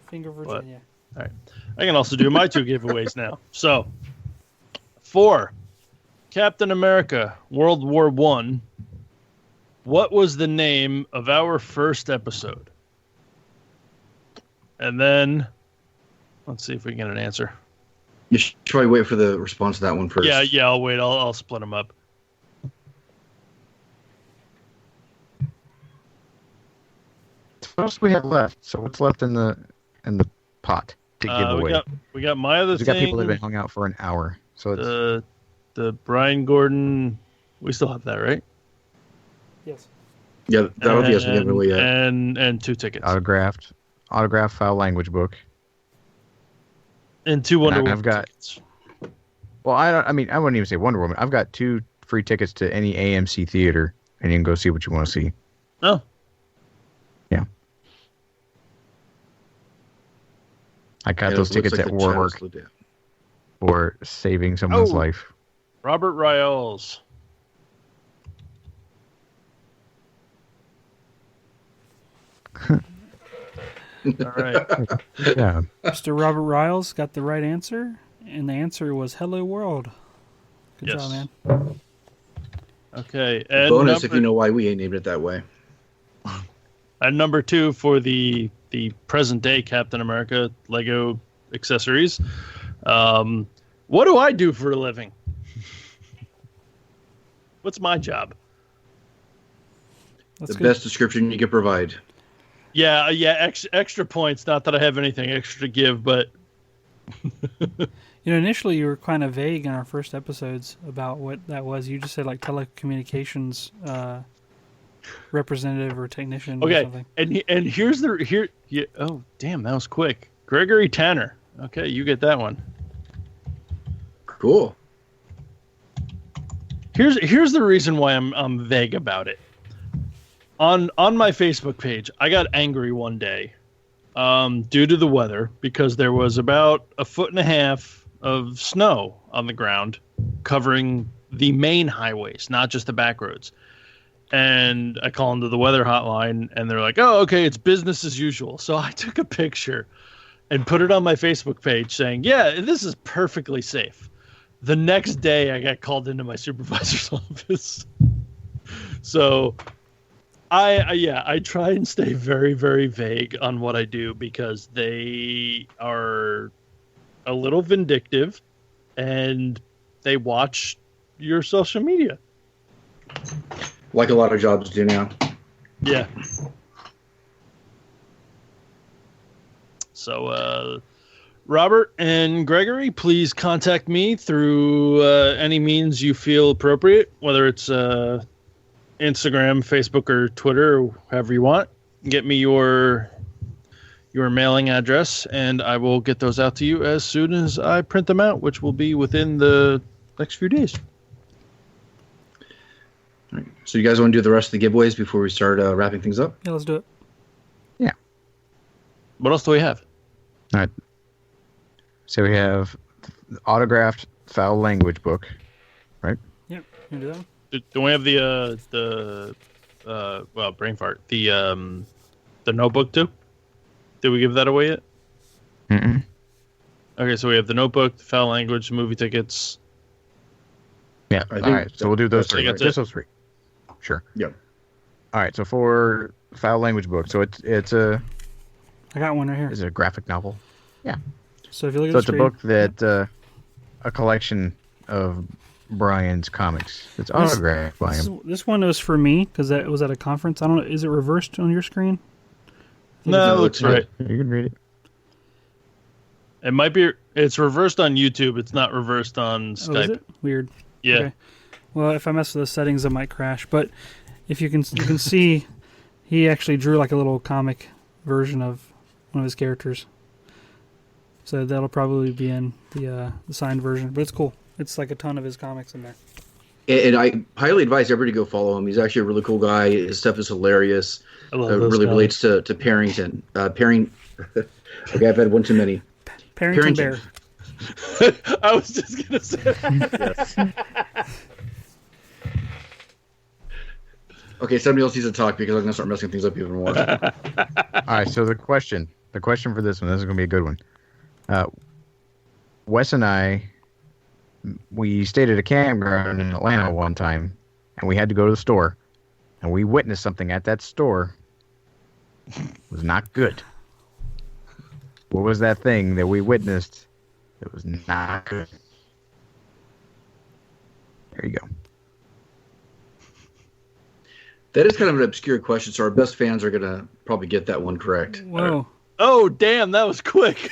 Finger Virginia. All right. I can also do my 2 giveaways now. So, for Captain America World War I, what was the name of our first episode? And then, let's see if we can get an answer. You should probably wait for the response to that one first. Yeah, I'll wait. I'll split them up. What else do we have left? So what's left in the pot to give away? We got my other thing. We got people that have been hung out for an hour. So it's the Brian Gordon. We still have that, right? Yes. Yeah, that would be us. We haven't really yet. And 2 tickets. autographed file language book. And 2 Wonder Woman I've got tickets. Well, I wouldn't even say Wonder Woman. I've got 2 free tickets to any AMC theater, and you can go see what you want to see. Oh. Yeah. I got those tickets at work for saving someone's life. Robert Riles. All right. Yeah. Mr. Robert Riles got the right answer, and the answer was "Hello World." Good Yes. job, man. Okay. And Bonus if you know why we ain't named it that way. And number 2 for the present day Captain America Lego accessories. What do I do for a living? What's my job? That's The good. best description you could provide. Yeah. Extra points. Not that I have anything extra to give, but Initially you were kind of vague in our first episodes about what that was. You just said like telecommunications representative or technician or okay. something. And here's the. Oh, damn, that was quick. Gregory Tanner. Okay, you get that one. Cool. Here's the reason why I'm vague about it. On my Facebook page, I got angry one day due to the weather because there was about 1.5 feet of snow on the ground covering the main highways, not just the back roads. And I call into the weather hotline, and they're like, "Oh, okay, it's business as usual." So I took a picture and put it on my Facebook page saying, "Yeah, this is perfectly safe." The next day, I got called into my supervisor's office. So I try and stay very, very vague on what I do because they are a little vindictive and they watch your social media. Like a lot of jobs do now. Yeah. So, Robert and Gregory, please contact me through any means you feel appropriate, whether it's Instagram, Facebook, or Twitter, or however you want. Get me your mailing address, and I will get those out to you as soon as I print them out, which will be within the next few days. All right. So you guys want to do the rest of the giveaways before we start wrapping things up? Yeah, let's do it. What else do we have? All right. So we have the autographed foul language book, right? Yep. You do that one? Do we have well, brain fart, the notebook too? Did we give that away yet? Mm-mm. Okay, so we have the notebook, the foul language, movie tickets. Yeah. I All think right. So we'll do those I think three. that's Just it. those three. Sure. Yep. All right. So for foul language book, so it's a I got one right here. is it a graphic novel? So if you look So at it's the a screen, book that a collection of Brian's comics. It's autographed by him. this one was for me because it was at a conference. I don't know. Is it reversed on your screen? No, it it looks looks right. You can read it. It might be. It's reversed on YouTube. It's not reversed on Oh, is Skype. it? Weird. Yeah. Okay. Well, if I mess with the settings, it might crash. But if you can see, he actually drew like a little comic version of one of his characters. So that'll probably be in the signed version. But it's cool. It's like a ton of his comics in there. And I highly advise everybody to go follow him. He's actually a really cool guy. His stuff is hilarious. I love It those really guys. relates to Parrington. Okay, I've had one too many. Parrington Parrington. Bear. I was just gonna say that. Yes. Okay, somebody else needs to talk because I'm gonna start messing things up even more. All right. So the question for this one, this is going to be a good one. Wes and I, we stayed at a campground in Atlanta one time, and we had to go to the store, and we witnessed something at that store. It was not good. What was that thing that we witnessed that was not good? There you go. That is kind of an obscure question, so our best fans are gonna probably get that one correct. Whoa. Oh, damn, that was quick.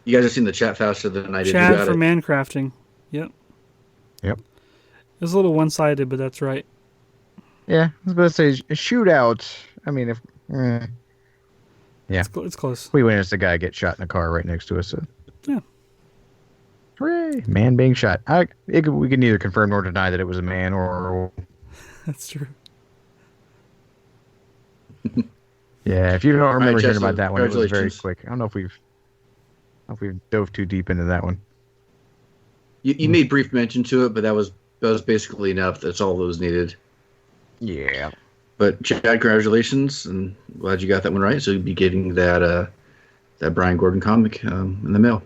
You guys have seen the chat faster than I did. You Chad got for it. Mancrafting. Yep. Yep. It was a little one-sided, but that's right. Yeah, I was going to say a shootout. I mean, if yeah, It's close. we witnessed a guy get shot in a car right next to us. So. Yeah. Hooray! Man being shot. We can neither confirm nor deny that it was a man or. That's true. Yeah, if you don't remember right, hearing Chester, about that one, it was very congratulations. quick. I don't know if we've dove too deep into that one. You made brief mention to it, but that was basically enough. That's all that was needed. Yeah. But Chad, congratulations, and glad you got that one right. So you'll be getting that that Brian Gordon comic in the mail.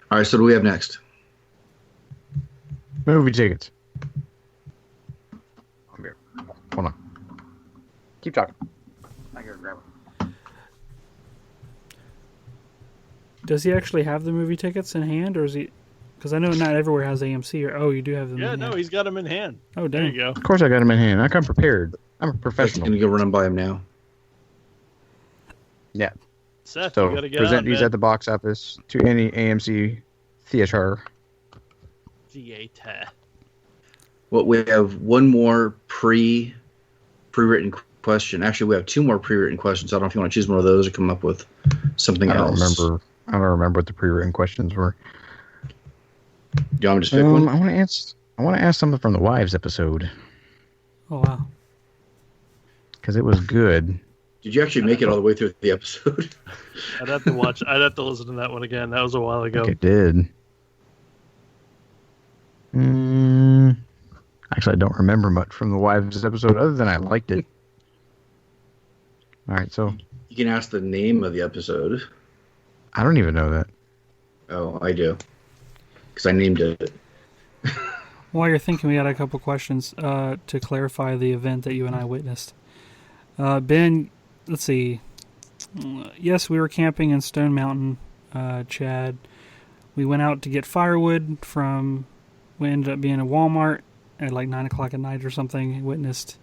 All right, so what do we have next? Movie tickets. Hold on. Keep talking. I gotta grab them. Does he actually have the movie tickets in hand, or is he? Because I know not everywhere has AMC. Or you do have them. Yeah, in no, hand. he's got them in hand. Oh, There dang. you go. Of course I got them in hand. I come prepared. I'm a I'm professional. going to go run and buy them now. Yeah. Seth, So you gotta get present on, these man. at the box office to any AMC theater. Theater. Well, we have one more pre-written question. Actually, we have two more pre-written questions. I don't know if you want to choose one of those or come up with something I don't else. remember. I don't remember what the pre-written questions were. Do you want me to just pick one? I want to ask something from the wives episode Oh wow. because it was good. Did you actually make it all the way through the episode? I'd have to watch. I'd have to listen to that one again. That was a while I ago. think it did. Actually, I don't remember much from the wives episode other than I liked it. All right, so You can ask the name of the episode. I don't even know that. Oh, I do. Because I named it. While you're thinking, we got a couple questions to clarify the event that you and I witnessed. Ben, let's see. Yes, we were camping in Stone Mountain, Chad. We went out to get firewood from. We ended up being at Walmart at like 9 o'clock at night or something. Witnessed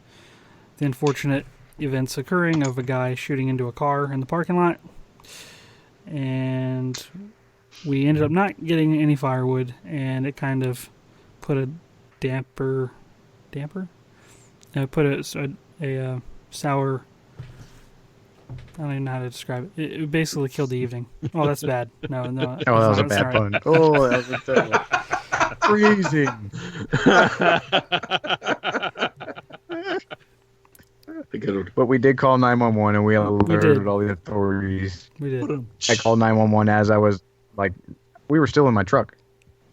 the unfortunate events occurring of a guy shooting into a car in the parking lot. And we ended up not getting any firewood, and it kind of put a damper? Put a sour. I don't even know how to describe it. It basically killed the evening. Oh, that's bad. No. Oh, that was a that's bad all right. pun. Oh, that was terrible. Freezing. The good one. But we did call 911 and we did. alerted all the authorities. We did. I called 911 as I was like, we were still in my truck,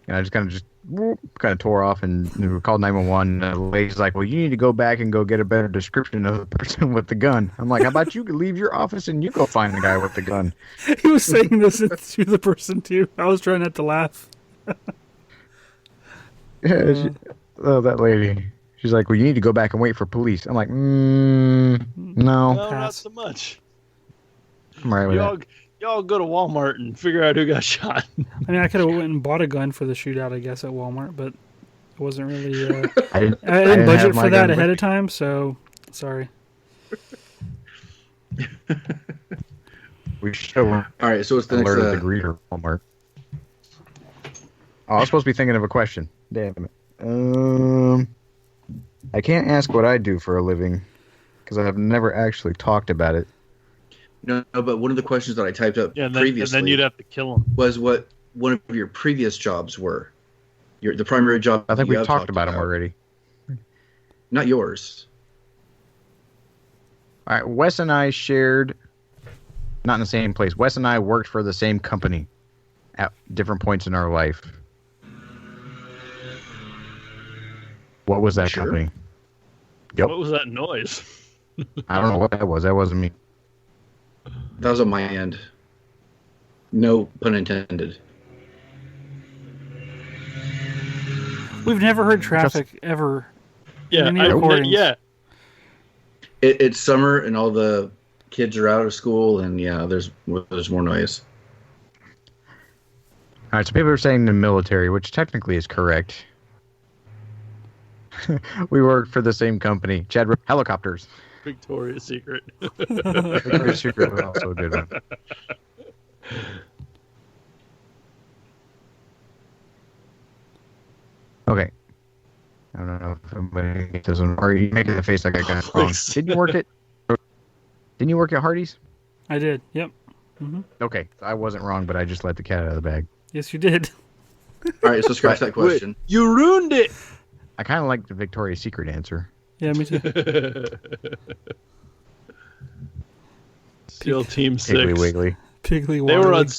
and I just kind of tore off and we called 911. And the lady's like, "Well, you need to go back and go get a better description of the person with the gun." I'm like, "How about you leave your office and you go find the guy with the gun?" He was saying this to the person too. I was trying not to laugh. Yeah, that lady. She's like, "Well, you need to go back and wait for police." I'm like, no, No, not Pass. so much. I'm all right with Y'all, that. y'all go to Walmart and figure out who got shot. I mean, I could have went and bought a gun for the shootout, I guess, at Walmart, but it wasn't really. I didn't, I didn't budget have my for that gun ahead with of time, so sorry. We should have All right, so what's the next? alerted the greeter at Walmart. Oh, I was supposed to be thinking of a question. Damn it. I can't ask what I do for a living because I've never actually talked about it. No, but one of the questions that I typed up Yeah, and previously then you'd have to kill him. was what one of your previous jobs were. The primary job. I think you we've have talked about them already. Not yours. All right, Wes and I shared, not in the same place. Wes and I worked for the same company at different points in our life. What was that Sure. company? Yep. What was that noise? I don't know what that was. That wasn't me. That was on my end. No pun intended. We've never heard traffic ever. Yeah, Any recordings? yeah. It's summer and all the kids are out of school, and yeah, there's more noise. All right, so people are saying the military, which technically is correct. We worked for the same company. Chad, helicopters. Victoria's Secret. Victoria's Secret was also a good one. Okay. I don't know if somebody gets this one. Or you making the face like I got it wrong. Didn't you work at Hardee's? I did. Yep. Okay, I wasn't wrong, but I just let the cat out of the bag. Yes, you did. All right, so scratch that question. You ruined it. I kind of like the Victoria's Secret answer. Yeah, me too. SEAL Team 6. Piggly Wiggly. Piggly They were on. Wiggly.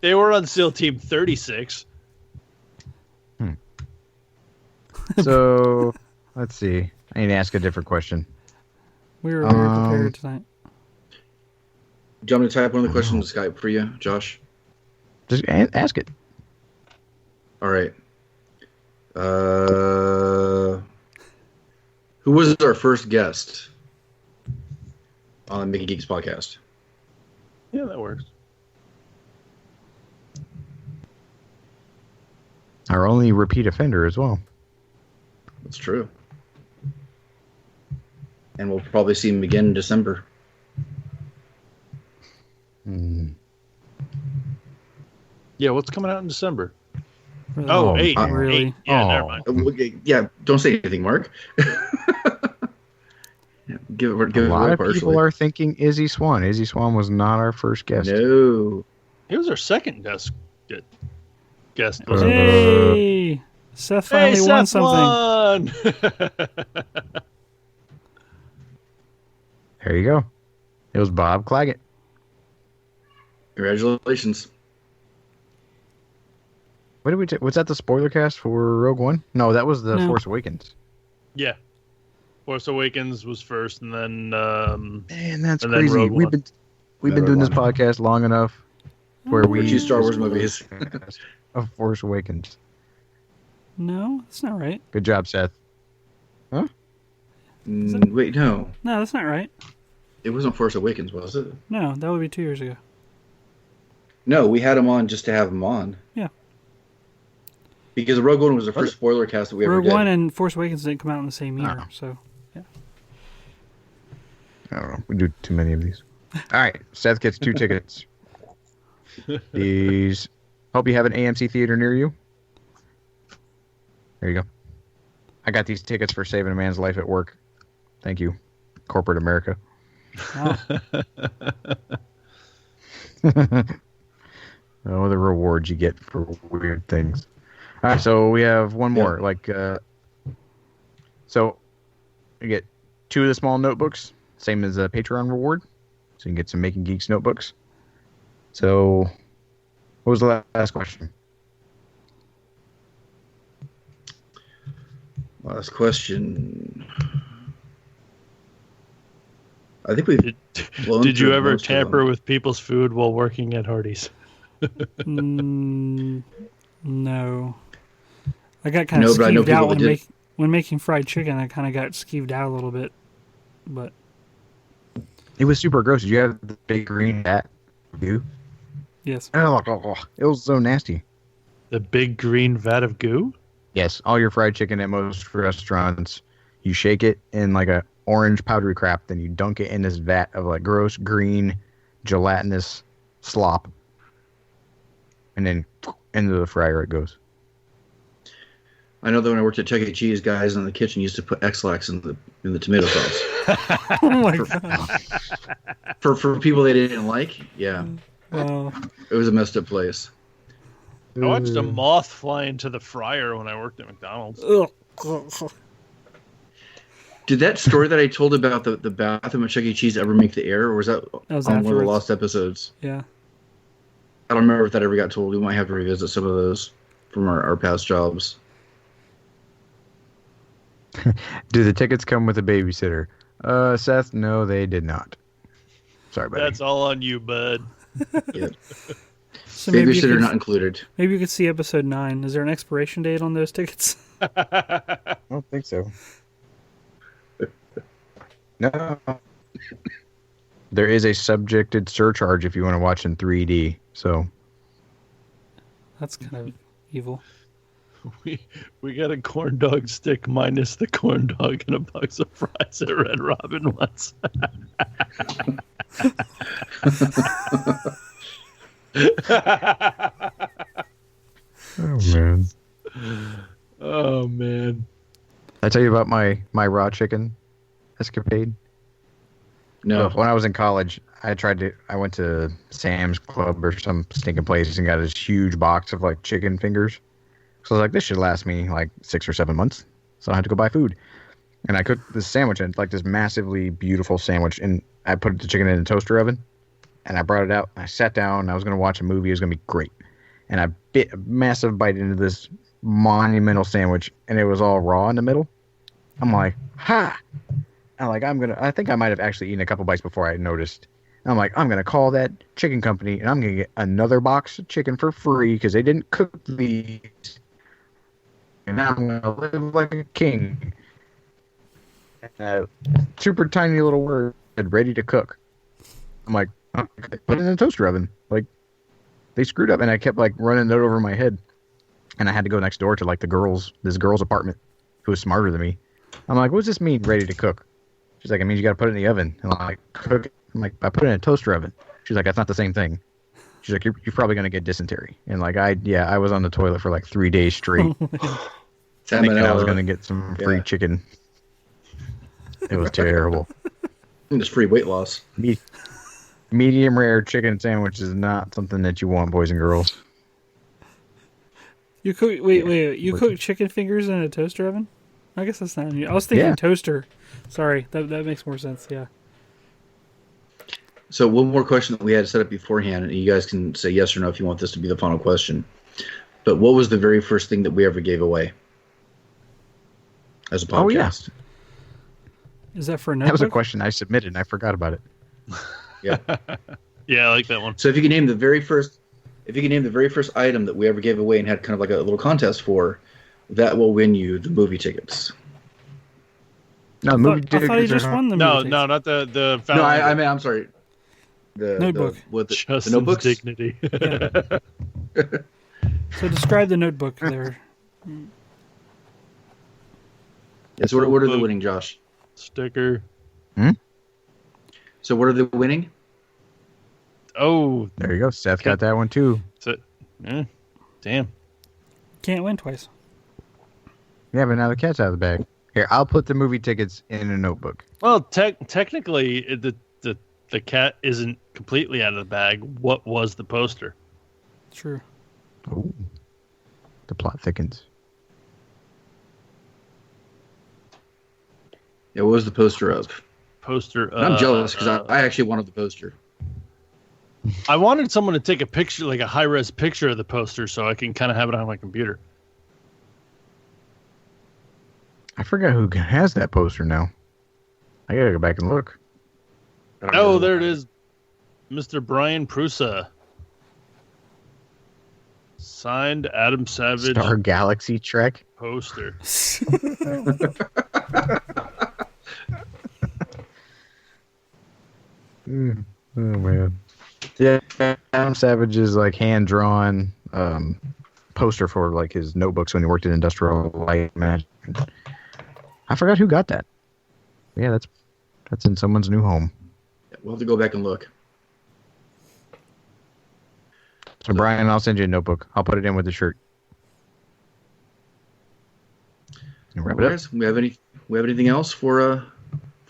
They were on SEAL Team 36. So, let's see. I need to ask a different question. We were very prepared tonight. Do you want me to type one of the questions in Skype for you, Josh? Just ask it. All right. Who was our first guest on the Mickey Geeks podcast? Yeah, that works. Our only repeat offender as well. That's true. And we'll probably see him again in December. Yeah, what's coming out in December? Really? Oh, 8. Really? 8. Yeah, Oh. never mind. Yeah, don't say anything, Mark. Yeah, give it A lot away of partially. people are thinking Izzy Swan. Izzy Swan was not our first guest. No. He was our second guest. Wasn't he? Hey! Seth finally won Seth something. won! There you go. It was Bob Claggett. Congratulations. What did we? Was that the spoiler cast for Rogue One? No, that was the No. Force Awakens. Yeah. Force Awakens was first, and then Man, that's And then crazy. Rogue We've One. been doing this podcast long enough where we 2 Star Wars movies. of Force Awakens. No, that's not right. Good job, Seth. Wait, no. No, that's not right. It wasn't Force Awakens, was it? No, that would be 2 years ago. No, we had him on just to have him on. Yeah. Because Rogue One was the first spoiler cast that we ever Rogue did. One and Force Awakens didn't come out in the same year, Oh. so I don't know. We do too many of these. All right. Seth gets 2 tickets. These. Hope you have an AMC theater near you. There you go. I got these tickets for saving a man's life at work. Thank you, corporate America. wow. Oh, the rewards you get for weird things. All right, so we have one more. So you get 2 of the small notebooks, same as a Patreon reward. So you can get some Making Geeks notebooks. So, what was the last question? Last question. I think we've blown Did you through ever most of tamper them. with people's food while working at Hardee's? No. I got kind No, of but I know skeeved out people that did. when making fried chicken. I kind of got skeeved out a little bit, but It was super gross. Did you have the big green hat? You? yes. Oh, it was so nasty. The big green vat of goo? Yes, all your fried chicken at most restaurants, you shake it in like a orange powdery crap, then you dunk it in this vat of like gross green gelatinous slop, and then into the fryer it goes. I know that when I worked at Chuck E. Cheese, guys in the kitchen used to put X-Lax in the tomato sauce. Oh my god. for people they didn't like, yeah, Wow. it was a messed up place. I watched a moth fly into the fryer when I worked at McDonald's. Ugh. Did that story that I told about the bathroom at Chuck E. Cheese ever make the air, or was that was on one of the afterwards. lost episodes? Yeah. I don't remember if that ever got told. We might have to revisit some of those from our past jobs. Do the tickets come with a babysitter? Seth, no, they did not. Sorry, buddy. That's all on you, bud. Yeah. So maybe you, Babysitter could, not included. maybe you could see episode 9. Is there an expiration date on those tickets? I don't think so. No. There is a subjected surcharge if you want to watch in 3D. So That's kind of evil. We got a corn dog stick minus the corn dog and a box of fries at Red Robin once. oh man. Oh man. I tell you about my raw chicken escapade. No. When I was in college, I went to Sam's Club or some stinking place and got this huge box of like chicken fingers. So I was like, this should last me like 6 or 7 months. So I had to go buy food. And I cooked this sandwich, and it's like this massively beautiful sandwich. And I put the chicken in a toaster oven, and I brought it out. And I sat down, and I was going to watch a movie. It was going to be great. And I bit a massive bite into this monumental sandwich, and it was all raw in the middle. I'm like, ha! I think I might have actually eaten a couple bites before I noticed. I'm like, I'm gonna call that chicken company and I'm gonna get another box of chicken for free because they didn't cook these. And now I'm gonna live like a king. And super tiny little word ready to cook. I'm like, oh, put it in a toaster oven. Like, they screwed up, and I kept like running that over my head. And I had to go next door to like this girl's apartment, who was smarter than me. I'm like, what does this mean, ready to cook? She's like, it means you got to put it in the oven. And I'm like, cook it. I'm like, I put it in a toaster oven. She's like, that's not the same thing. She's like, you're probably gonna get dysentery. And like, I was on the toilet for like 3 days straight, thinking I was gonna get some free chicken. It was terrible. It's free weight loss. Medium rare chicken sandwich is not something that you want, boys and girls. You cook you cook chicken fingers in a toaster oven? I guess that's not new. I was thinking toaster. Sorry, that makes more sense. Yeah. So one more question that we had set up beforehand, and you guys can say yes or no if you want this to be the final question. But what was the very first thing that we ever gave away as a podcast? Oh, yeah. Is that for a notebook? That was a question I submitted, and I forgot about it. Yeah. Yeah, I like that one. So if you can name the very first item that we ever gave away and had kind of like a little contest for, that will win you the movie tickets. No, I thought you just won the movie tickets. No, not the No, I mean, I'm sorry. The notebook. Justin's the notebooks? dignity. So describe the notebook there. So what are they winning, Josh? Sticker. So what are they winning? Oh, There you go. Seth got that one too. Damn. Can't win twice. Yeah, but now the cat's out of the bag. Here, I'll put the movie tickets in a notebook. Well, technically, the cat isn't completely out of the bag. What was the poster? True. Ooh. The plot thickens. Yeah, what was the poster of? Poster. And I'm jealous because I actually wanted the poster. I wanted someone to take a picture, like a high-res picture of the poster, so I can kind of have it on my computer. I forgot who has that poster now. I gotta go back and look. Oh, there it is. Mr. Brian Prusa. Signed Adam Savage Star Galaxy Trek. poster. Oh man. Yeah, Adam Savage's like hand-drawn poster for like his notebooks when he worked at Industrial Light Management. I forgot who got that. Yeah, that's in someone's new home. Yeah, we'll have to go back and look. So Brian, I'll send you a notebook. I'll put it in with the shirt. And wrap it up. We have anything else for a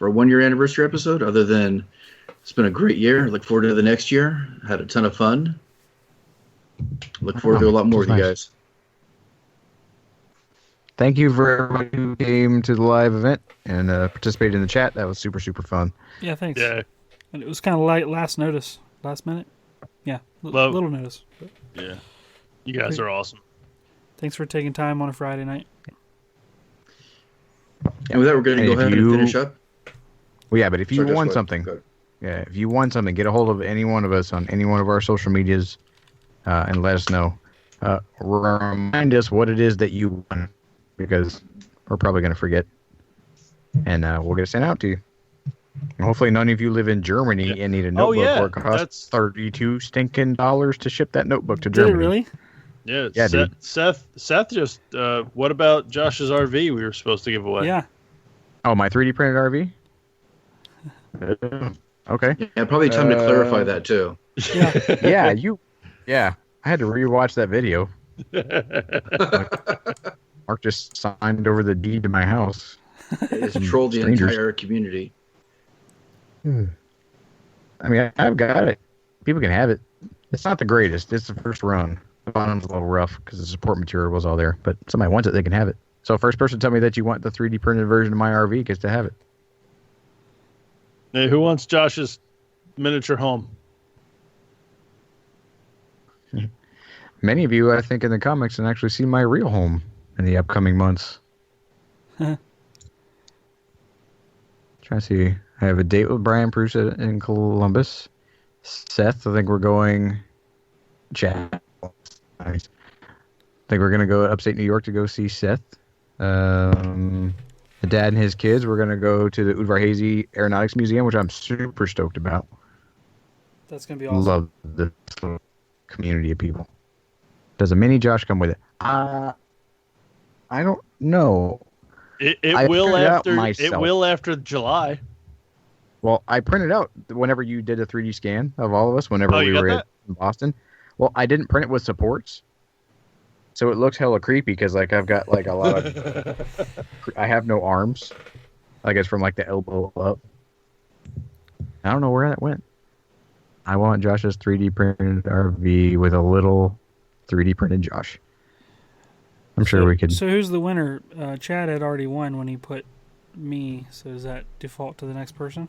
1-year anniversary episode other than it's been a great year. Look forward to the next year. Had a ton of fun. Look forward to a lot more with you guys. Thank you for everybody who came to the live event and participated in the chat. That was super, super fun. Yeah, thanks. Yeah. And it was kind of last minute. Yeah, little notice. Yeah. You guys are awesome. Thanks for taking time on a Friday night. And with that, we're going to go ahead and finish up. Well, yeah, but if you Sorry, Josh, won go something, ahead. yeah, if you won something, get a hold of any one of us on any one of our social medias and let us know. Remind us what it is that you won, because we're probably going to forget. And we'll get it sent out to you. And hopefully none of you live in Germany and need a notebook where it costs $32 stinking to ship that notebook to Germany. Did it really? Yeah, Yeah, dude. Seth just, what about Josh's RV we were supposed to give away? Yeah. Oh, my 3D printed RV? Okay. Yeah, probably time to clarify that too. Yeah. Yeah, I had to rewatch that video. Mark just signed over the deed to my house. It's trolled the Strangers. entire community. I mean, I've got it. People can have it. It's not the greatest. It's the first run. The bottom's a little rough because the support material was all there. But if somebody wants it, they can have it. So first person to tell me that you want the 3D printed version of my RV gets to have it. Hey, who wants Josh's miniature home? Many of you, I think, in the comics can actually see my real home in the upcoming months. Huh. Trying to see. I have a date with Brian Bruce in Columbus. Seth, I think we're going. Chad. Nice. I think we're gonna go upstate New York to go see Seth. The dad and his kids. We're gonna go to the Udvar-Hazy Aeronautics Museum, which I'm super stoked about. That's gonna be awesome. Love this little community of people. Does a mini Josh come with it? I don't know. It I will printed out after myself. it will after July. Well, I printed out whenever you did a 3D scan of all of us. Whenever Oh, you we got were that? in Boston. Well, I didn't print it with supports, so it looks hella creepy because like I've got like a lot of. I have no arms. Like it's from like the elbow up. I don't know where that went. I want Josh's 3D printed RV with a little 3D printed Josh. I'm sure we could. So who's the winner? Chad had already won when he put me. So does that default to the next person?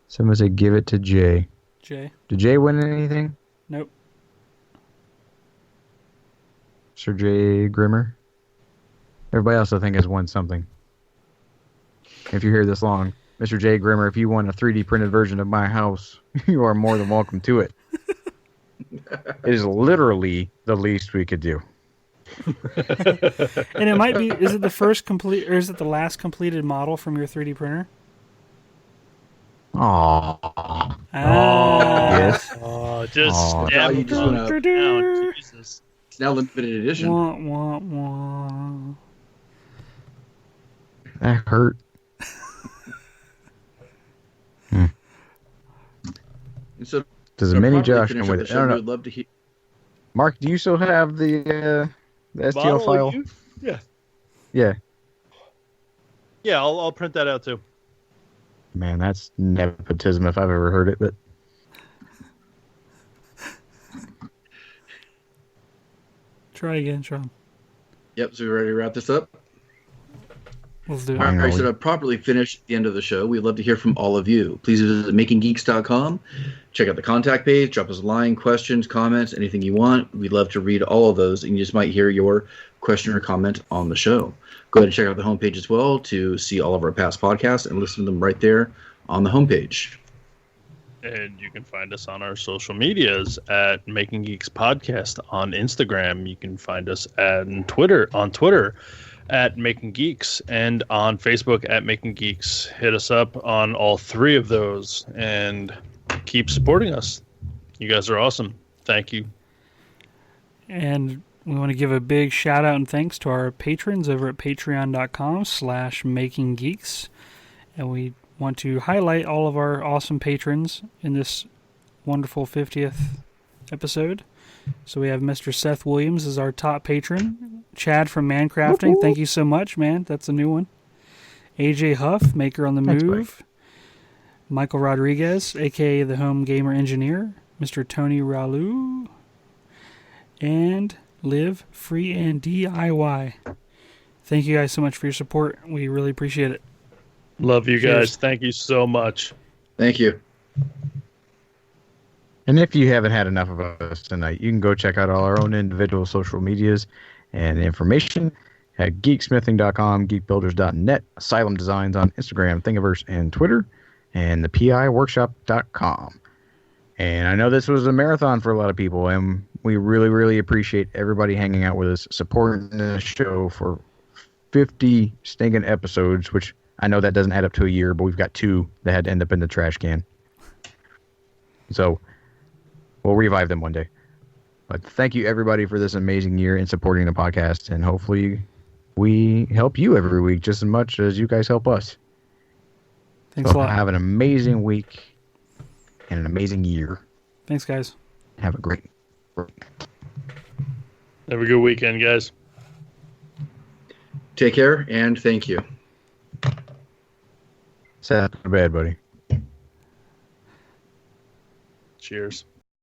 Someone said give it to Jay. Jay? Did Jay win anything? Nope. Sir Jay Grimmer? Everybody else I think has won something. If you're here this long, Mr. Jay Grimmer, if you want a 3D printed version of my house, you are more than welcome to it. It is literally the least we could do. And it might be. Is it the first complete, or is it the last completed model from your 3D printer? Aww. Ah. Yes. Oh, just Aw. stab You him just went up. down, Jesus. It's now limited edition. Wah, wah, wah. That hurt. And so, Does a to mini properly Josh finish come up with the it? I show, don't we know. would love to hear. Mark, do you still have the STL Bottle file? of you? Yeah. Yeah. Yeah, I'll print that out too. Man, that's nepotism if I've ever heard it, but Try again, Sean. Yep. So we're ready to wrap this up. Let's do it. All right, Finally. so to properly finish the end of the show, we'd love to hear from all of you. Please visit makinggeeks.com. Check out the contact page. Drop us a line, questions, comments, anything you want. We'd love to read all of those, and you just might hear your question or comment on the show. Go ahead and check out the homepage as well to see all of our past podcasts and listen to them right there on the homepage. And you can find us on our social medias at Making Geeks Podcast on Instagram. You can find us on Twitter at Making Geeks, and on Facebook at Making Geeks. Hit us up on all three of those and keep supporting us. You guys are awesome. Thank you. And we want to give a big shout out and thanks to our patrons over at patreon.com/makinggeeks. And we want to highlight all of our awesome patrons in this wonderful 50th episode. So we have Mr. Seth Williams as our top patron. Chad from Mancrafting, thank you so much, man. That's a new one. AJ Huff, Maker on the Thanks, Move. Michael Rodriguez, a.k.a. the Home Gamer Engineer. Mr. Tony Ralu. And Live Free and DIY. Thank you guys so much for your support. We really appreciate it. Love you Cheers. guys. Thank you so much. Thank you. And if you haven't had enough of us tonight, you can go check out all our own individual social medias and information at geeksmithing.com, geekbuilders.net, Asylum Designs on Instagram, Thingiverse, and Twitter, and the PIworkshop.com. And I know this was a marathon for a lot of people, and we really, really appreciate everybody hanging out with us, supporting the show for 50 stinking episodes, which I know that doesn't add up to a year, but we've got 2 that had to end up in the trash can. So we'll revive them one day. But thank you, everybody, for this amazing year in supporting the podcast. And hopefully we help you every week just as much as you guys help us. Thanks So a lot. have an amazing week and an amazing year. Thanks, guys. Have a great Have a good weekend, guys. Take care, and thank you. Seth, to bed, buddy. Cheers.